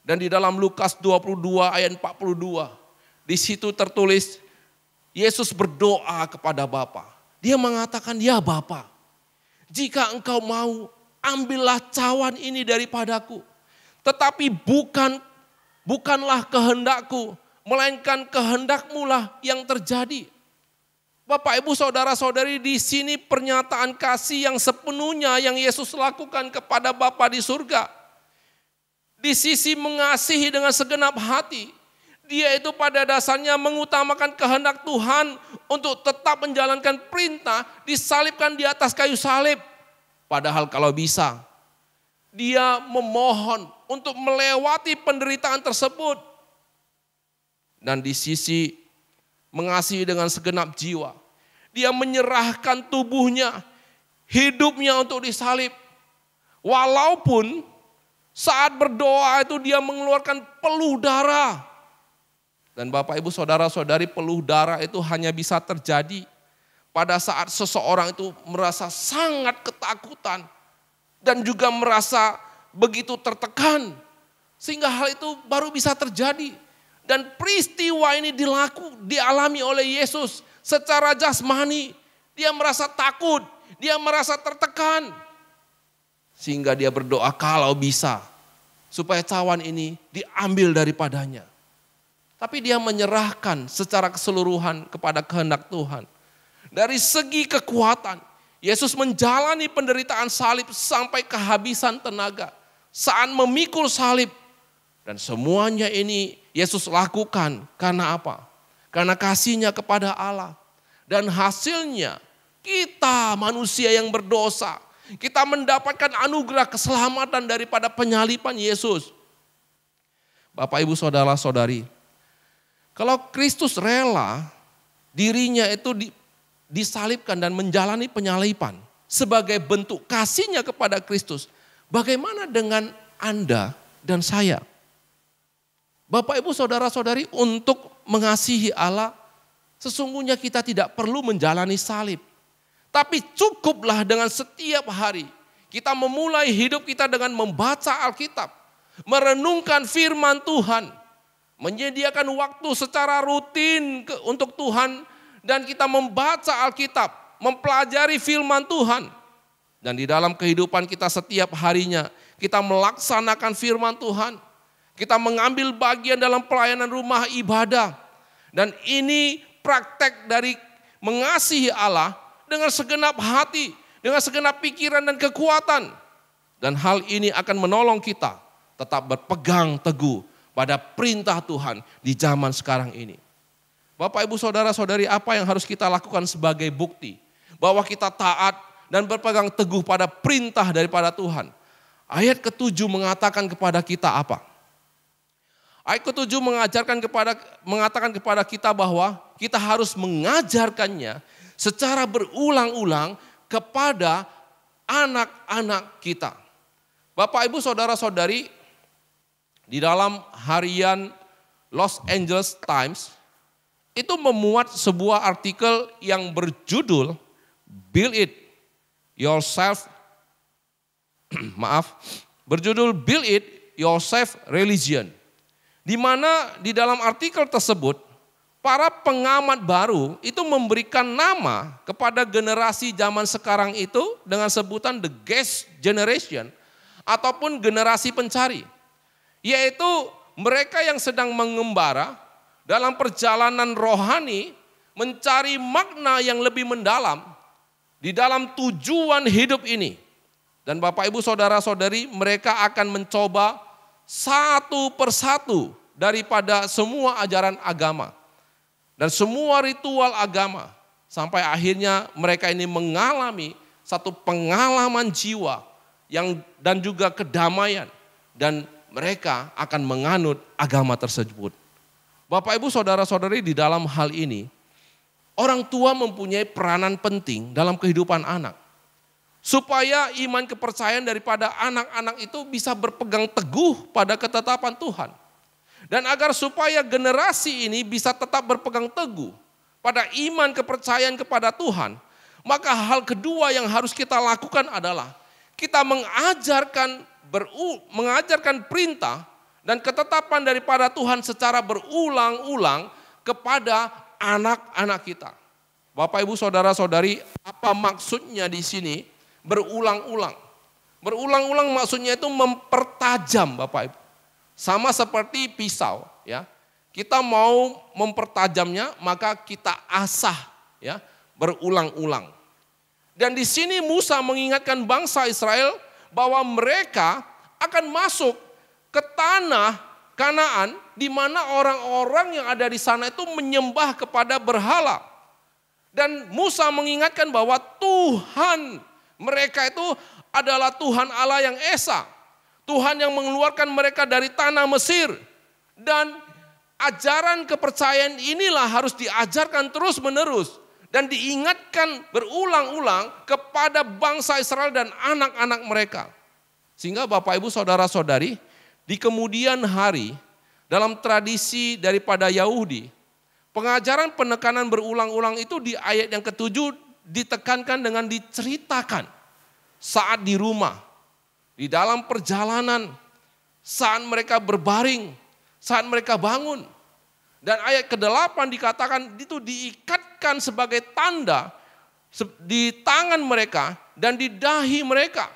Dan di dalam Lukas 22 ayat 42, di situ tertulis Yesus berdoa kepada Bapa. Dia mengatakan, ya Bapa, jika engkau mau, ambillah cawan ini daripadaku. Tetapi bukanlah kehendakku, melainkan kehendakmu lah yang terjadi. Bapak Ibu Saudara-saudari, di sini pernyataan kasih yang sepenuhnya yang Yesus lakukan kepada Bapa di surga. Di sisi mengasihi dengan segenap hati, Dia itu pada dasarnya mengutamakan kehendak Tuhan untuk tetap menjalankan perintah, disalibkan di atas kayu salib. Padahal kalau bisa, dia memohon untuk melewati penderitaan tersebut. Dan di sisi mengasihi dengan segenap jiwa, dia menyerahkan tubuhnya, hidupnya untuk disalib. Walaupun saat berdoa itu dia mengeluarkan peluh darah. Dan Bapak Ibu Saudara-saudari, peluh darah itu hanya bisa terjadi pada saat seseorang itu merasa sangat ketakutan dan juga merasa begitu tertekan. Sehingga hal itu baru bisa terjadi. Dan peristiwa ini dialami oleh Yesus secara jasmani. Dia merasa takut, dia merasa tertekan. Sehingga dia berdoa kalau bisa supaya cawan ini diambil daripadanya. Tapi dia menyerahkan secara keseluruhan kepada kehendak Tuhan. Dari segi kekuatan, Yesus menjalani penderitaan salib sampai kehabisan tenaga. Saat memikul salib. Dan semuanya ini Yesus lakukan karena apa? Karena kasihnya kepada Allah. Dan hasilnya kita manusia yang berdosa. Kita mendapatkan anugerah keselamatan daripada penyaliban Yesus. Bapak Ibu Saudara-saudari, kalau Kristus rela dirinya itu disalibkan dan menjalani penyaliban sebagai bentuk kasihnya kepada Kristus, bagaimana dengan Anda dan saya? Bapak Ibu Saudara-saudari, untuk mengasihi Allah, sesungguhnya kita tidak perlu menjalani salib. Tapi cukuplah dengan setiap hari kita memulai hidup kita dengan membaca Alkitab, merenungkan firman Tuhan, menyediakan waktu secara rutin untuk Tuhan, dan kita membaca Alkitab, mempelajari firman Tuhan. Dan di dalam kehidupan kita setiap harinya, kita melaksanakan firman Tuhan. Kita mengambil bagian dalam pelayanan rumah ibadah. Dan ini praktek dari mengasihi Allah dengan segenap hati, dengan segenap pikiran dan kekuatan. Dan hal ini akan menolong kita tetap berpegang teguh pada perintah Tuhan di zaman sekarang ini. Bapak Ibu Saudara-saudari, apa yang harus kita lakukan sebagai bukti bahwa kita taat dan berpegang teguh pada perintah daripada Tuhan? Ayat ke-7 mengatakan kepada kita apa? Ayat ke-7 mengatakan kepada kita bahwa kita harus mengajarkannya secara berulang-ulang kepada anak-anak kita. Bapak Ibu Saudara-saudari, di dalam harian Los Angeles Times itu memuat sebuah artikel yang berjudul Build It Yourself berjudul Build It Yourself Religion. Di mana di dalam artikel tersebut para pengamat baru itu memberikan nama kepada generasi zaman sekarang itu dengan sebutan The Gas Generation ataupun generasi pencari. Yaitu mereka yang sedang mengembara dalam perjalanan rohani mencari makna yang lebih mendalam di dalam tujuan hidup ini. Dan Bapak Ibu Saudara-saudari, mereka akan mencoba satu persatu daripada semua ajaran agama dan semua ritual agama, sampai akhirnya mereka ini mengalami satu pengalaman jiwa dan juga kedamaian, dan mereka akan menganut agama tersebut. Bapak Ibu Saudara-saudari, di dalam hal ini orang tua mempunyai peranan penting dalam kehidupan anak, supaya iman kepercayaan daripada anak-anak itu bisa berpegang teguh pada ketetapan Tuhan. Dan agar supaya generasi ini bisa tetap berpegang teguh pada iman kepercayaan kepada Tuhan, maka hal kedua yang harus kita lakukan adalah kita mengajarkan perintah dan ketetapan daripada Tuhan secara berulang-ulang kepada anak-anak kita. Bapak Ibu Saudara-saudari, apa maksudnya di sini berulang-ulang? Berulang-ulang maksudnya itu mempertajam, Bapak Ibu. Sama seperti pisau, ya. Kita mau mempertajamnya, maka kita asah, ya, berulang-ulang. Dan di sini Musa mengingatkan bangsa Israel bahwa mereka akan masuk ke tanah Kanaan, di mana orang-orang yang ada di sana itu menyembah kepada berhala. Dan Musa mengingatkan bahwa Tuhan mereka itu adalah Tuhan Allah yang esa. Tuhan yang mengeluarkan mereka dari tanah Mesir. Dan ajaran kepercayaan inilah harus diajarkan terus menerus. Dan diingatkan berulang-ulang kepada bangsa Israel dan anak-anak mereka. Sehingga Bapak Ibu Saudara-saudari, di kemudian hari dalam tradisi daripada Yahudi, pengajaran penekanan berulang-ulang itu di ayat yang ke-7 ditekankan dengan diceritakan saat di rumah, di dalam perjalanan, saat mereka berbaring, saat mereka bangun. Dan ayat ke-8 dikatakan itu diikatkan sebagai tanda di tangan mereka dan di dahi mereka.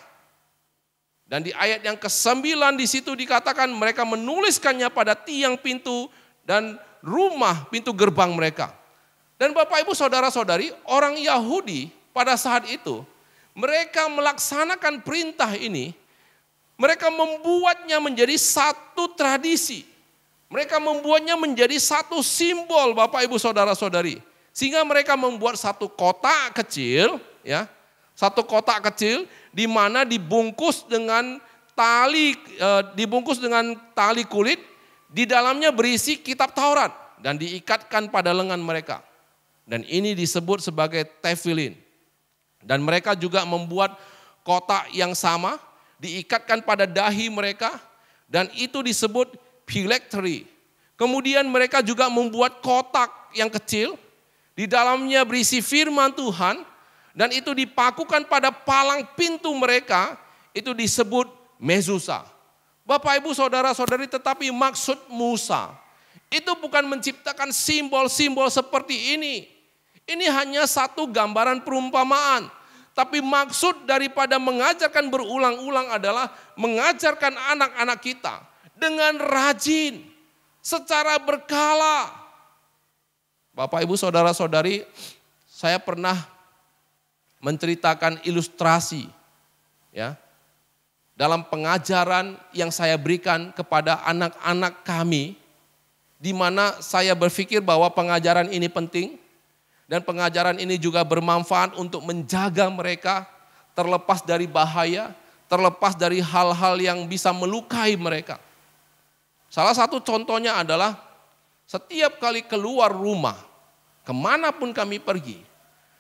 Dan di ayat yang ke-9 di situ dikatakan mereka menuliskannya pada tiang pintu dan rumah pintu gerbang mereka. Dan Bapak Ibu Saudara-saudari, orang Yahudi pada saat itu mereka melaksanakan perintah ini, mereka membuatnya menjadi satu tradisi. Mereka membuatnya menjadi satu simbol Bapak Ibu Saudara-saudari. Sehingga mereka membuat satu kotak kecil, ya, satu kotak kecil di mana dibungkus dengan tali kulit, di dalamnya berisi kitab Taurat dan diikatkan pada lengan mereka. Dan ini disebut sebagai tefillin. Dan mereka juga membuat kotak yang sama, diikatkan pada dahi mereka, dan itu disebut phylactery. Kemudian mereka juga membuat kotak yang kecil, di dalamnya berisi firman Tuhan, dan itu dipakukan pada palang pintu mereka, itu disebut mezuzah. Bapak Ibu Saudara-saudari, tetapi maksud Musa itu bukan menciptakan simbol-simbol seperti ini. Ini hanya satu gambaran perumpamaan. Tapi maksud daripada mengajarkan berulang-ulang adalah mengajarkan anak-anak kita dengan rajin, secara berkala. Bapak Ibu Saudara-saudari, saya pernah menceritakan ilustrasi, ya, dalam pengajaran yang saya berikan kepada anak-anak kami, di mana saya berpikir bahwa pengajaran ini penting dan pengajaran ini juga bermanfaat untuk menjaga mereka terlepas dari bahaya, terlepas dari hal-hal yang bisa melukai mereka. Salah satu contohnya adalah setiap kali keluar rumah, kemanapun kami pergi,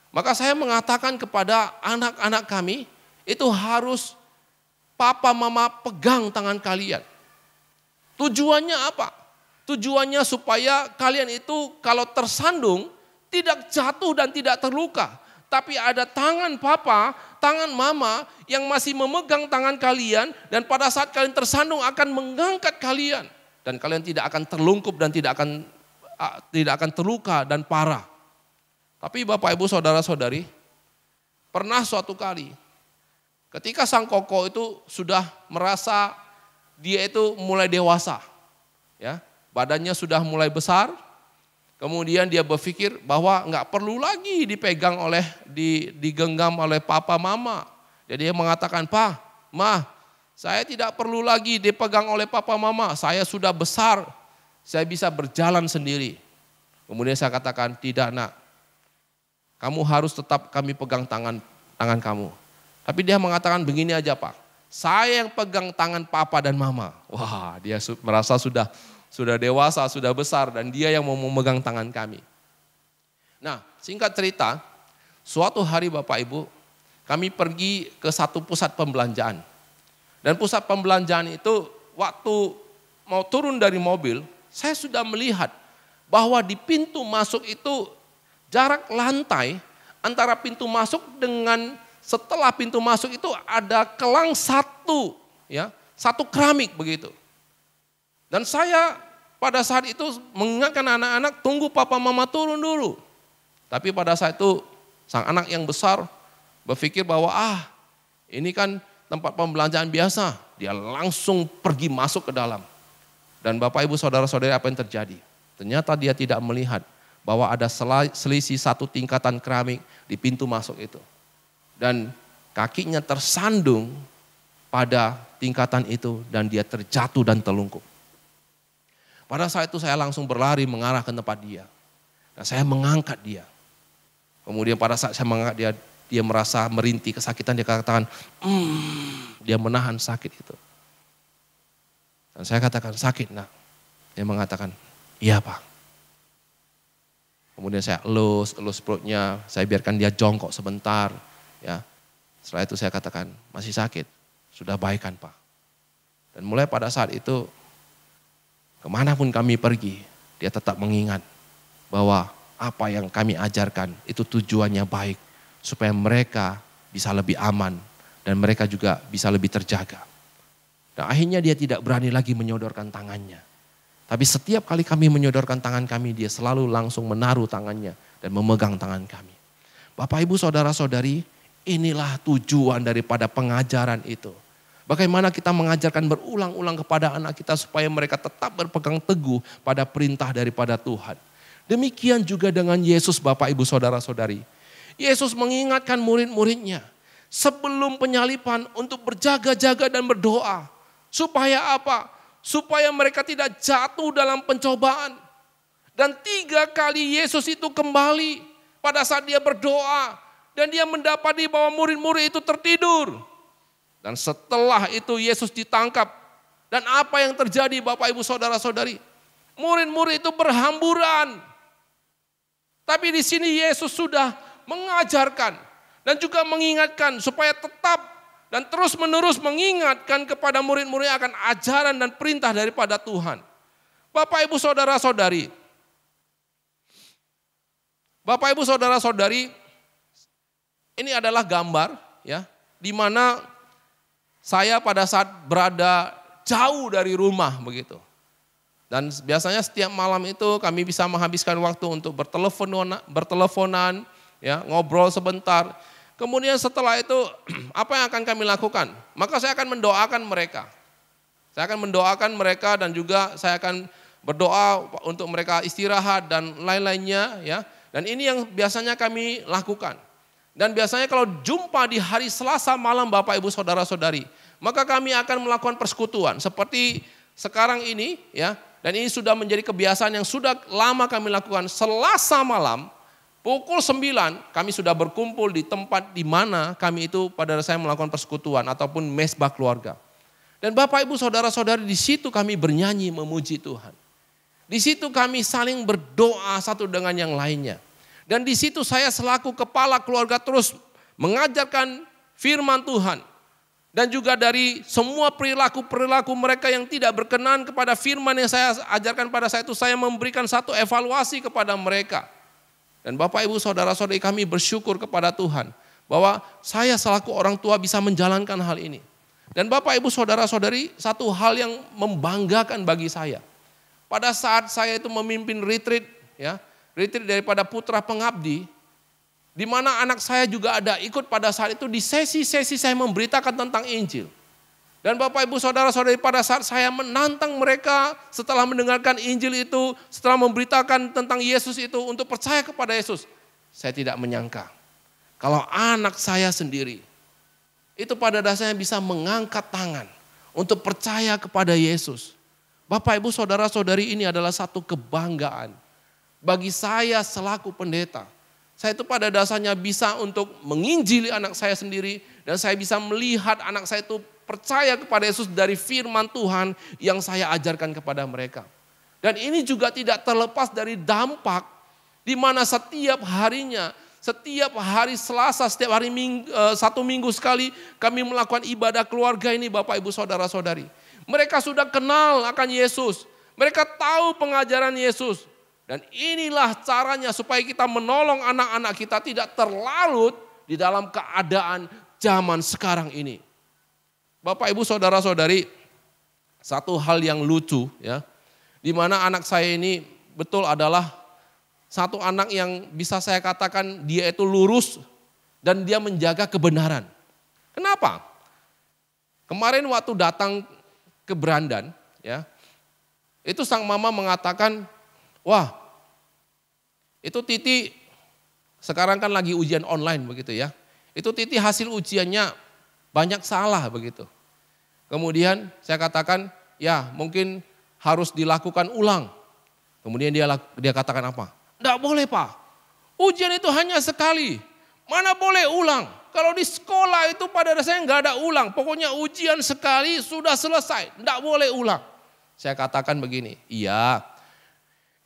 maka saya mengatakan kepada anak-anak kami, itu harus papa mama pegang tangan kalian. Tujuannya apa? Tujuannya supaya kalian itu kalau tersandung tidak jatuh dan tidak terluka. Tapi ada tangan papa, tangan mama yang masih memegang tangan kalian dan pada saat kalian tersandung akan mengangkat kalian. Dan kalian tidak akan terlungkup dan tidak akan terluka dan parah. Tapi Bapak Ibu Saudara-saudari, pernah suatu kali ketika sang koko itu sudah merasa dia itu mulai dewasa, ya, badannya sudah mulai besar, kemudian dia berpikir bahwa nggak perlu lagi dipegang digenggam oleh papa mama. Jadi dia mengatakan, "Pa, Ma, saya tidak perlu lagi dipegang oleh papa mama, saya sudah besar, saya bisa berjalan sendiri." Kemudian saya katakan, "Tidak nak, kamu harus tetap kami pegang tangan kamu." Tapi dia mengatakan begini aja, Pak, "Saya yang pegang tangan papa dan mama." Wah, dia merasa sudah dewasa, sudah besar dan dia yang mau memegang tangan kami. Nah, singkat cerita, suatu hari Bapak Ibu, kami pergi ke satu pusat pembelanjaan. Dan pusat pembelanjaan itu waktu mau turun dari mobil, saya sudah melihat bahwa di pintu masuk itu jarak lantai antara pintu masuk dengan setelah pintu masuk itu ada kelang satu, ya, satu keramik begitu. Dan saya pada saat itu mengingatkan anak-anak, tunggu papa mama turun dulu. Tapi pada saat itu sang anak yang besar berpikir bahwa ini kan tempat pembelanjaan biasa. Dia langsung pergi masuk ke dalam. Dan Bapak Ibu Saudara-saudari, apa yang terjadi? Ternyata dia tidak melihat bahwa ada selisih satu tingkatan keramik di pintu masuk itu. Dan kakinya tersandung pada tingkatan itu dan dia terjatuh dan terlungkup. Pada saat itu saya langsung berlari mengarah ke tempat dia. Dan saya mengangkat dia. Kemudian pada saat saya mengangkat dia, dia merasa merintih kesakitan, dia katakan, dia menahan sakit itu. Dan saya katakan, sakit nak? Dia mengatakan, iya Pak. Kemudian saya elus perutnya, saya biarkan dia jongkok sebentar. Ya. Setelah itu saya katakan, masih sakit? Sudah baikan Pak. Dan mulai pada saat itu, kemanapun kami pergi, dia tetap mengingat bahwa apa yang kami ajarkan itu tujuannya baik. Supaya mereka bisa lebih aman dan mereka juga bisa lebih terjaga. Dan akhirnya dia tidak berani lagi menyodorkan tangannya. Tapi setiap kali kami menyodorkan tangan kami, dia selalu langsung menaruh tangannya dan memegang tangan kami. Bapak Ibu Saudara-saudari, inilah tujuan daripada pengajaran itu. Bagaimana kita mengajarkan berulang-ulang kepada anak kita supaya mereka tetap berpegang teguh pada perintah daripada Tuhan. Demikian juga dengan Yesus Bapak Ibu Saudara-saudari. Yesus mengingatkan murid-muridnya sebelum penyalipan untuk berjaga-jaga dan berdoa. Supaya apa? Supaya mereka tidak jatuh dalam pencobaan. Dan 3 kali Yesus itu kembali pada saat dia berdoa. Dan dia mendapati bahwa murid-murid itu tertidur. Dan setelah itu Yesus ditangkap. Dan apa yang terjadi Bapak Ibu Saudara-saudari? Murid-murid itu berhamburan. Tapi di sini Yesus sudah mengajarkan dan juga mengingatkan supaya tetap dan terus-menerus mengingatkan kepada murid-murid akan ajaran dan perintah daripada Tuhan. Bapak Ibu Saudara-saudari, Bapak Ibu Saudara-saudari, ini adalah gambar ya, di mana saya pada saat berada jauh dari rumah begitu. Dan biasanya setiap malam itu kami bisa menghabiskan waktu untuk berteleponan, ya, ngobrol sebentar. Kemudian setelah itu apa yang akan kami lakukan? Maka saya akan mendoakan mereka. Saya akan mendoakan mereka dan juga saya akan berdoa untuk mereka istirahat dan lain-lainnya, ya. Dan ini yang biasanya kami lakukan. Dan biasanya kalau jumpa di hari Selasa malam Bapak Ibu Saudara-saudari, maka kami akan melakukan persekutuan seperti sekarang ini, ya. Dan ini sudah menjadi kebiasaan yang sudah lama kami lakukan. Selasa malam pukul 9 kami sudah berkumpul di tempat di mana kami itu pada saya melakukan persekutuan ataupun mesbah keluarga. Dan Bapak Ibu Saudara-saudari, di situ kami bernyanyi memuji Tuhan. Di situ kami saling berdoa satu dengan yang lainnya. Dan di situ saya selaku kepala keluarga terus mengajarkan firman Tuhan. Dan juga dari semua perilaku-perilaku mereka yang tidak berkenan kepada firman yang saya ajarkan pada saat itu, saya memberikan satu evaluasi kepada mereka. Dan Bapak Ibu Saudara-saudari, kami bersyukur kepada Tuhan bahwa saya selaku orang tua bisa menjalankan hal ini. Dan Bapak Ibu Saudara-saudari, satu hal yang membanggakan bagi saya. Pada saat saya itu memimpin retreat, ya, retreat daripada Putra Pengabdi, di mana anak saya juga ada ikut pada saat itu di sesi-sesi saya memberitakan tentang Injil. Dan Bapak Ibu Saudara-saudari, pada saat saya menantang mereka setelah mendengarkan Injil itu, setelah memberitakan tentang Yesus itu untuk percaya kepada Yesus, saya tidak menyangka kalau anak saya sendiri itu pada dasarnya bisa mengangkat tangan untuk percaya kepada Yesus. Bapak Ibu Saudara-saudari, ini adalah satu kebanggaan bagi saya selaku pendeta. Saya itu pada dasarnya bisa untuk menginjili anak saya sendiri dan saya bisa melihat anak saya itu percaya kepada Yesus dari firman Tuhan yang saya ajarkan kepada mereka. Dan ini juga tidak terlepas dari dampak di mana setiap harinya, setiap hari Selasa, setiap hari satu minggu sekali kami melakukan ibadah keluarga ini Bapak Ibu Saudara-saudari. Mereka sudah kenal akan Yesus, mereka tahu pengajaran Yesus. Dan inilah caranya supaya kita menolong anak-anak kita tidak terlarut di dalam keadaan zaman sekarang ini. Bapak Ibu Saudara-saudari, satu hal yang lucu ya, di mana anak saya ini betul adalah satu anak yang bisa saya katakan dia itu lurus dan dia menjaga kebenaran. Kenapa? Kemarin waktu datang ke Brandan, ya, itu sang mama mengatakan, wah, itu Titi sekarang kan lagi ujian online begitu ya. Itu Titi hasil ujiannya banyak salah begitu. Kemudian saya katakan, ya mungkin harus dilakukan ulang. Kemudian dia katakan apa? Enggak boleh Pak, ujian itu hanya sekali. Mana boleh ulang? Kalau di sekolah itu pada dasarnya enggak ada ulang. Pokoknya ujian sekali sudah selesai, enggak boleh ulang. Saya katakan begini, iya.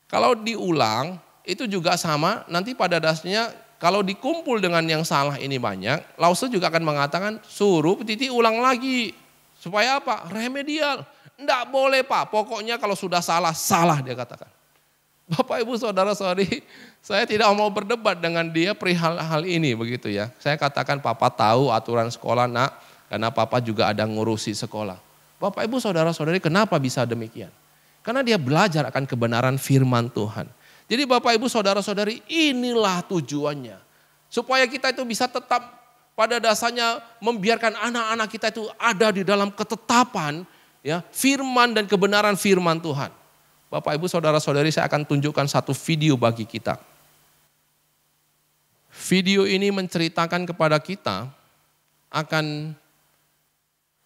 Kalau diulang itu juga sama, nanti pada dasarnya kalau dikumpul dengan yang salah ini banyak, Lause juga akan mengatakan suruh petiti ulang lagi. Supaya apa? Remedial. Enggak boleh Pak, pokoknya kalau sudah salah, salah dia katakan. Bapak Ibu Saudara-saudari, saya tidak mau berdebat dengan dia perihal hal ini begitu ya. Saya katakan Papa tahu aturan sekolah nak, karena Papa juga ada ngurusi sekolah. Bapak Ibu Saudara-saudari kenapa bisa demikian? Karena dia belajar akan kebenaran firman Tuhan. Jadi Bapak Ibu Saudara-saudari inilah tujuannya. Supaya kita itu bisa tetap pada dasarnya membiarkan anak-anak kita itu ada di dalam ketetapan ya firman dan kebenaran firman Tuhan. Bapak Ibu Saudara-saudari saya akan tunjukkan satu video bagi kita. Video ini menceritakan kepada kita akan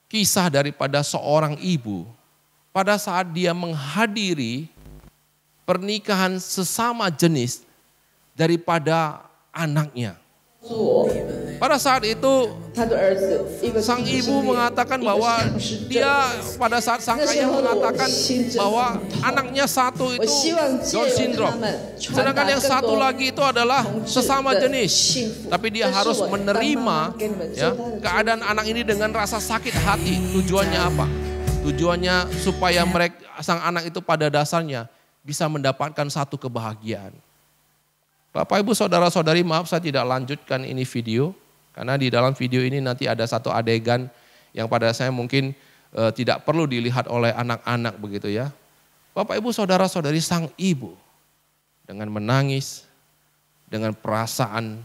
kisah daripada seorang ibu pada saat dia menghadiri pernikahan sesama jenis daripada anaknya. Pada saat itu sang ibu mengatakan bahwa dia pada saat sang ayah mengatakan bahwa anaknya satu itu Down syndrome. Sedangkan yang satu lagi itu adalah sesama jenis. Tapi dia harus menerima ya, keadaan anak ini dengan rasa sakit hati. Tujuannya apa? Tujuannya supaya mereka sang anak itu pada dasarnya bisa mendapatkan satu kebahagiaan. Bapak Ibu Saudara-saudari, maaf saya tidak lanjutkan ini video. Karena di dalam video ini nanti ada satu adegan yang pada saya mungkin tidak perlu dilihat oleh anak-anak begitu ya. Bapak Ibu Saudara-saudari, sang ibu dengan menangis, dengan perasaan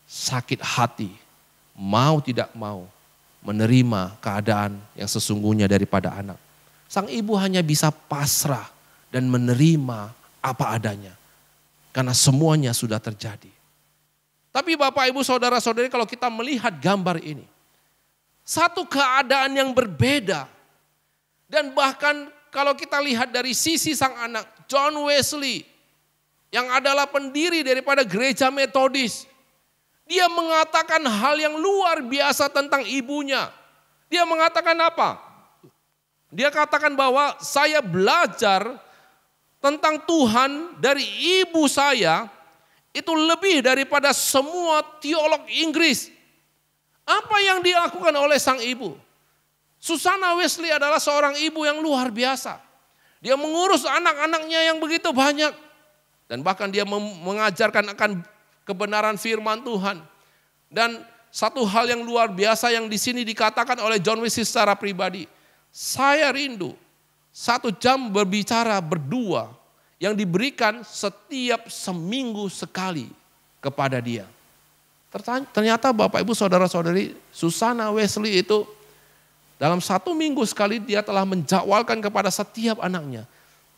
sakit hati, mau tidak mau menerima keadaan yang sesungguhnya daripada anak. Sang ibu hanya bisa pasrah dan menerima apa adanya. Karena semuanya sudah terjadi. Tapi Bapak Ibu Saudara-saudari kalau kita melihat gambar ini. Satu keadaan yang berbeda. Dan bahkan kalau kita lihat dari sisi sang anak John Wesley. Yang adalah pendiri daripada gereja Metodis. Dia mengatakan hal yang luar biasa tentang ibunya. Dia mengatakan apa? Dia katakan bahwa saya belajar tentang Tuhan dari ibu saya itu lebih daripada semua teolog Inggris. Apa yang dilakukan oleh sang ibu? Susanna Wesley adalah seorang ibu yang luar biasa. Dia mengurus anak-anaknya yang begitu banyak. Dan bahkan dia mengajarkan akan kebenaran firman Tuhan. Dan satu hal yang luar biasa yang di sini dikatakan oleh John Wesley secara pribadi. Saya rindu 1 jam berbicara berdua yang diberikan setiap seminggu sekali kepada dia. Ternyata Bapak Ibu Saudara-saudari, Susanna Wesley itu dalam 1 minggu sekali dia telah menjadwalkan kepada setiap anaknya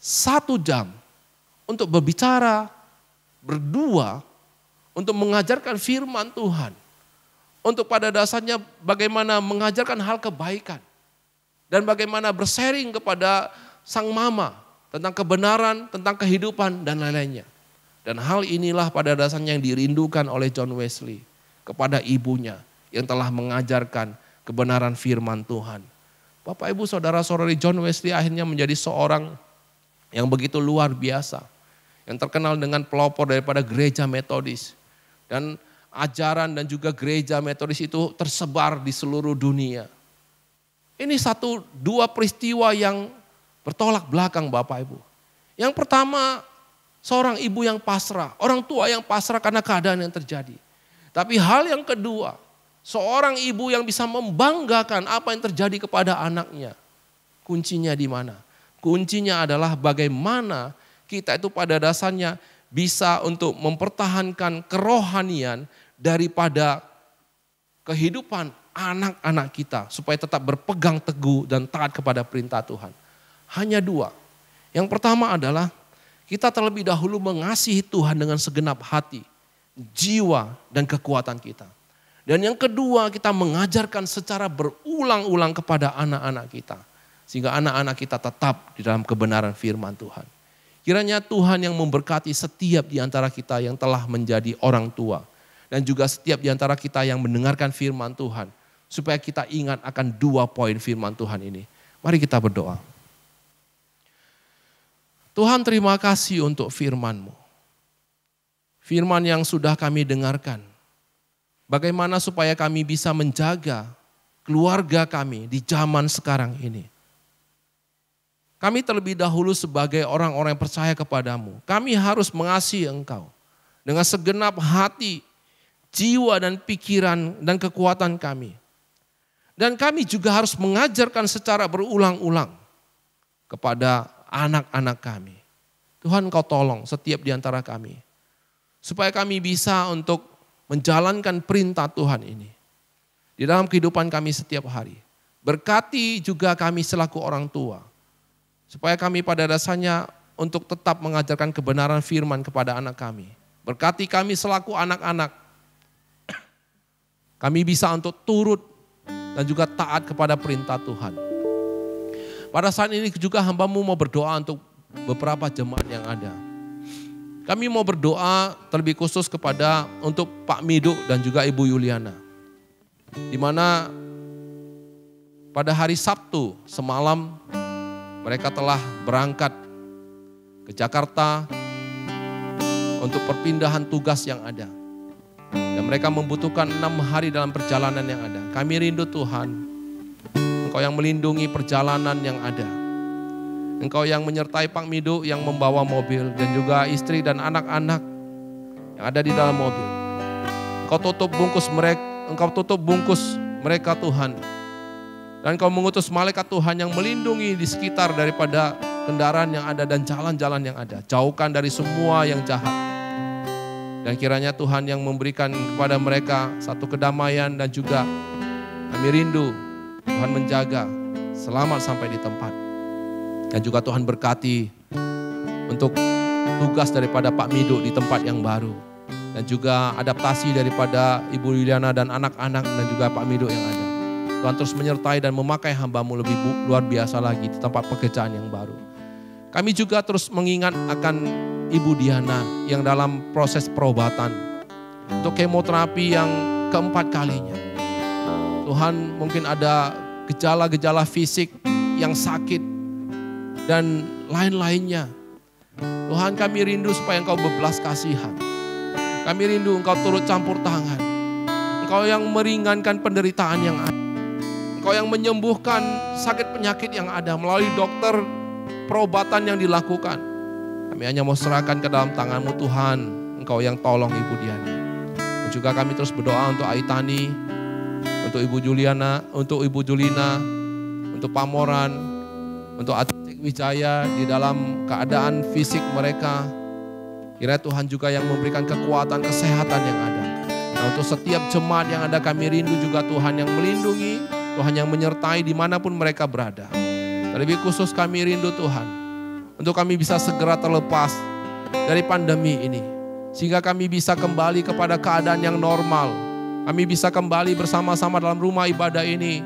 1 jam untuk berbicara berdua, untuk mengajarkan firman Tuhan. Untuk pada dasarnya bagaimana mengajarkan hal kebaikan. Dan bagaimana bersharing kepada sang mama tentang kebenaran, tentang kehidupan dan lain-lainnya. Dan hal inilah pada dasarnya yang dirindukan oleh John Wesley kepada ibunya yang telah mengajarkan kebenaran firman Tuhan. Bapak Ibu Saudara-saudari, John Wesley akhirnya menjadi seorang yang begitu luar biasa. Yang terkenal dengan pelopor daripada gereja Metodis. Dan ajaran dan juga gereja Metodis itu tersebar di seluruh dunia. Ini 1-2 peristiwa yang bertolak belakang Bapak Ibu. Yang pertama, seorang ibu yang pasrah, orang tua yang pasrah karena keadaan yang terjadi. Tapi hal yang kedua, seorang ibu yang bisa membanggakan apa yang terjadi kepada anaknya. Kuncinya di mana? Kuncinya adalah bagaimana kita itu pada dasarnya bisa untuk mempertahankan kerohanian daripada kehidupan anak-anak kita supaya tetap berpegang teguh dan taat kepada perintah Tuhan. Hanya 2. Yang pertama adalah kita terlebih dahulu mengasihi Tuhan dengan segenap hati, jiwa dan kekuatan kita. Dan yang kedua kita mengajarkan secara berulang-ulang kepada anak-anak kita. Sehingga anak-anak kita tetap di dalam kebenaran firman Tuhan. Kiranya Tuhan yang memberkati setiap di antara kita yang telah menjadi orang tua. Dan juga setiap di antara kita yang mendengarkan firman Tuhan. Supaya kita ingat akan 2 poin firman Tuhan ini. Mari kita berdoa. Tuhan, terima kasih untuk firman-Mu. Firman yang sudah kami dengarkan. Bagaimana supaya kami bisa menjaga keluarga kami di zaman sekarang ini. Kami terlebih dahulu sebagai orang-orang yang percaya kepadamu. Kami harus mengasihi Engkau dengan segenap hati, jiwa dan pikiran dan kekuatan kami. Dan kami juga harus mengajarkan secara berulang-ulang kepada anak-anak kami. Tuhan, Engkau tolong setiap di antara kami. Supaya kami bisa untuk menjalankan perintah Tuhan ini. Di dalam kehidupan kami setiap hari. Berkati juga kami selaku orang tua. Supaya kami pada dasarnya untuk tetap mengajarkan kebenaran firman kepada anak kami. Berkati kami selaku anak-anak. Kami bisa untuk turut dan juga taat kepada perintah Tuhan. Pada saat ini juga hamba-Mu mau berdoa untuk beberapa jemaat yang ada. Kami mau berdoa terlebih khusus kepada untuk Pak Mido dan juga Ibu Yuliana. Di mana pada hari Sabtu semalam mereka telah berangkat ke Jakarta untuk perpindahan tugas yang ada. Dan mereka membutuhkan 6 hari dalam perjalanan yang ada. Kami rindu Tuhan, Engkau yang melindungi perjalanan yang ada. Engkau yang menyertai Pak Mido yang membawa mobil dan juga istri dan anak-anak yang ada di dalam mobil. Engkau tutup bungkus mereka Tuhan. Dan Engkau mengutus malaikat Tuhan yang melindungi di sekitar daripada kendaraan yang ada dan jalan-jalan yang ada. Jauhkan dari semua yang jahat. Dan kiranya Tuhan yang memberikan kepada mereka satu kedamaian dan juga kami rindu Tuhan menjaga selamat sampai di tempat. Dan juga Tuhan berkati untuk tugas daripada Pak Mido di tempat yang baru. Dan juga adaptasi daripada Ibu Yuliana dan anak-anak dan juga Pak Mido yang ada. Tuhan terus menyertai dan memakai hamba-Mu lebih luar biasa lagi di tempat pekerjaan yang baru. Kami juga terus mengingat akan Ibu Diana yang dalam proses perobatan. Untuk kemoterapi yang keempat kalinya. Tuhan mungkin ada gejala-gejala fisik yang sakit dan lain-lainnya. Tuhan kami rindu supaya Engkau berbelas kasihan. Kami rindu Engkau turut campur tangan. Engkau yang meringankan penderitaan yang ada. Engkau yang menyembuhkan sakit penyakit yang ada melalui dokter perobatan yang dilakukan. Kami hanya mau serahkan ke dalam tangan-Mu Tuhan. Engkau yang tolong Ibu Diana. Dan juga kami terus berdoa untuk Aitani, untuk Ibu Juliana, untuk Ibu Julina, untuk Pamoran, untuk Atik Wijaya di dalam keadaan fisik mereka. Kiranya Tuhan juga yang memberikan kekuatan, kesehatan yang ada. Nah, untuk setiap jemaat yang ada kami rindu juga Tuhan yang melindungi, Tuhan yang menyertai dimanapun mereka berada. Terlebih khusus kami rindu Tuhan, untuk kami bisa segera terlepas dari pandemi ini. Sehingga kami bisa kembali kepada keadaan yang normal. Kami bisa kembali bersama-sama dalam rumah ibadah ini.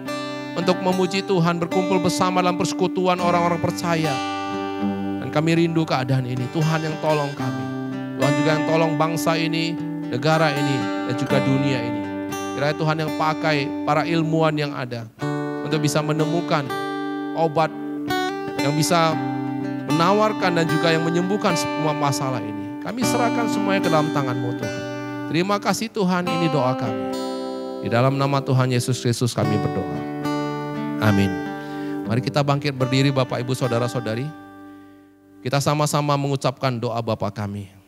Untuk memuji Tuhan, berkumpul bersama dalam persekutuan orang-orang percaya. Dan kami rindu keadaan ini, Tuhan yang tolong kami. Tuhan juga yang tolong bangsa ini, negara ini, dan juga dunia ini. Kiranya Tuhan yang pakai para ilmuwan yang ada untuk bisa menemukan obat yang bisa menawarkan dan juga yang menyembuhkan semua masalah ini. Kami serahkan semuanya ke dalam tangan-Mu Tuhan. Terima kasih Tuhan, ini doa kami. Di dalam nama Tuhan Yesus Kristus kami berdoa. Amin. Mari kita bangkit berdiri Bapak Ibu Saudara-saudari. Kita sama-sama mengucapkan doa Bapa kami.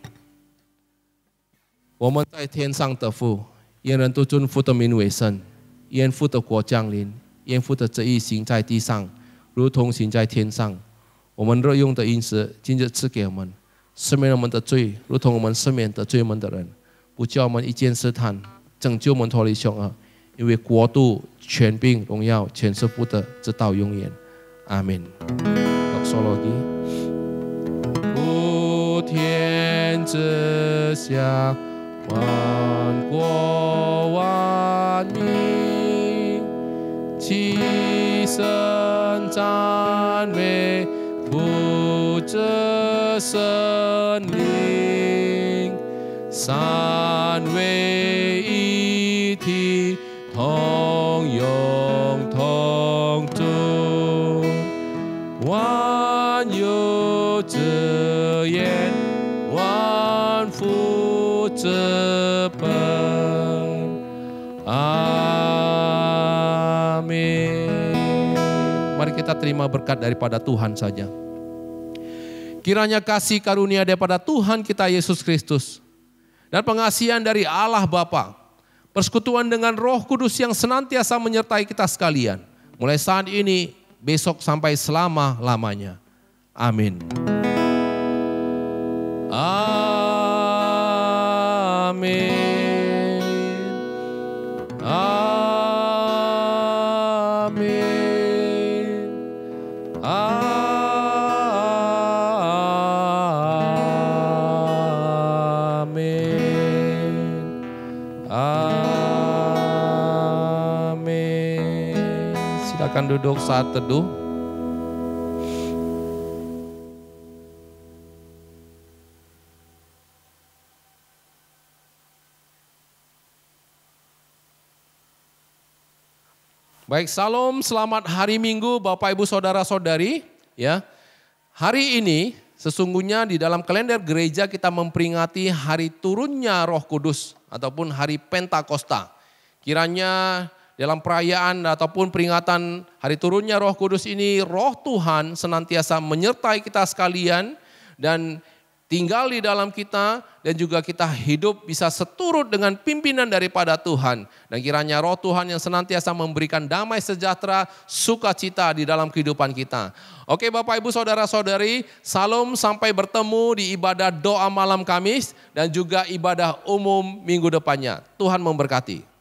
我们在天上的父，愿人都尊父的名为圣，愿父的国降临，愿父的旨意行在地上，如同行在天上。我们日用的饮食，今日赐给我们，赦免我们的罪，如同我们赦免得罪我们的人，不叫我们一见试探，拯救我们脱离凶恶。因为国度、权柄、荣耀，全是父的，直到永远。阿门。Solo lagi。普天之下。 万国万民齐声 chan we bu che sen ling san we y thi thong yong thong tu wan yu zhe yan wan fu zhe pen. Amin. Mari kita terima berkat daripada Tuhan saja. Kiranya kasih karunia daripada Tuhan kita Yesus Kristus dan pengasihan dari Allah Bapa, persekutuan dengan Roh Kudus yang senantiasa menyertai kita sekalian, mulai saat ini, besok sampai selama-lamanya. Amin. Amin. Amin. Amin. Amin. Silakan duduk saat teduh. Baik, salam, selamat hari Minggu Bapak Ibu Saudara-saudari. Ya, hari ini sesungguhnya di dalam kalender gereja kita memperingati hari turunnya Roh Kudus ataupun hari Pentakosta. Kiranya dalam perayaan ataupun peringatan hari turunnya Roh Kudus ini, Roh Tuhan senantiasa menyertai kita sekalian dan tinggal di dalam kita, dan juga kita hidup bisa seturut dengan pimpinan daripada Tuhan. Dan kiranya Roh Tuhan yang senantiasa memberikan damai sejahtera, sukacita di dalam kehidupan kita. Oke Bapak Ibu Saudara-saudari, salam, sampai bertemu di ibadah doa malam Kamis dan juga ibadah umum minggu depannya. Tuhan memberkati.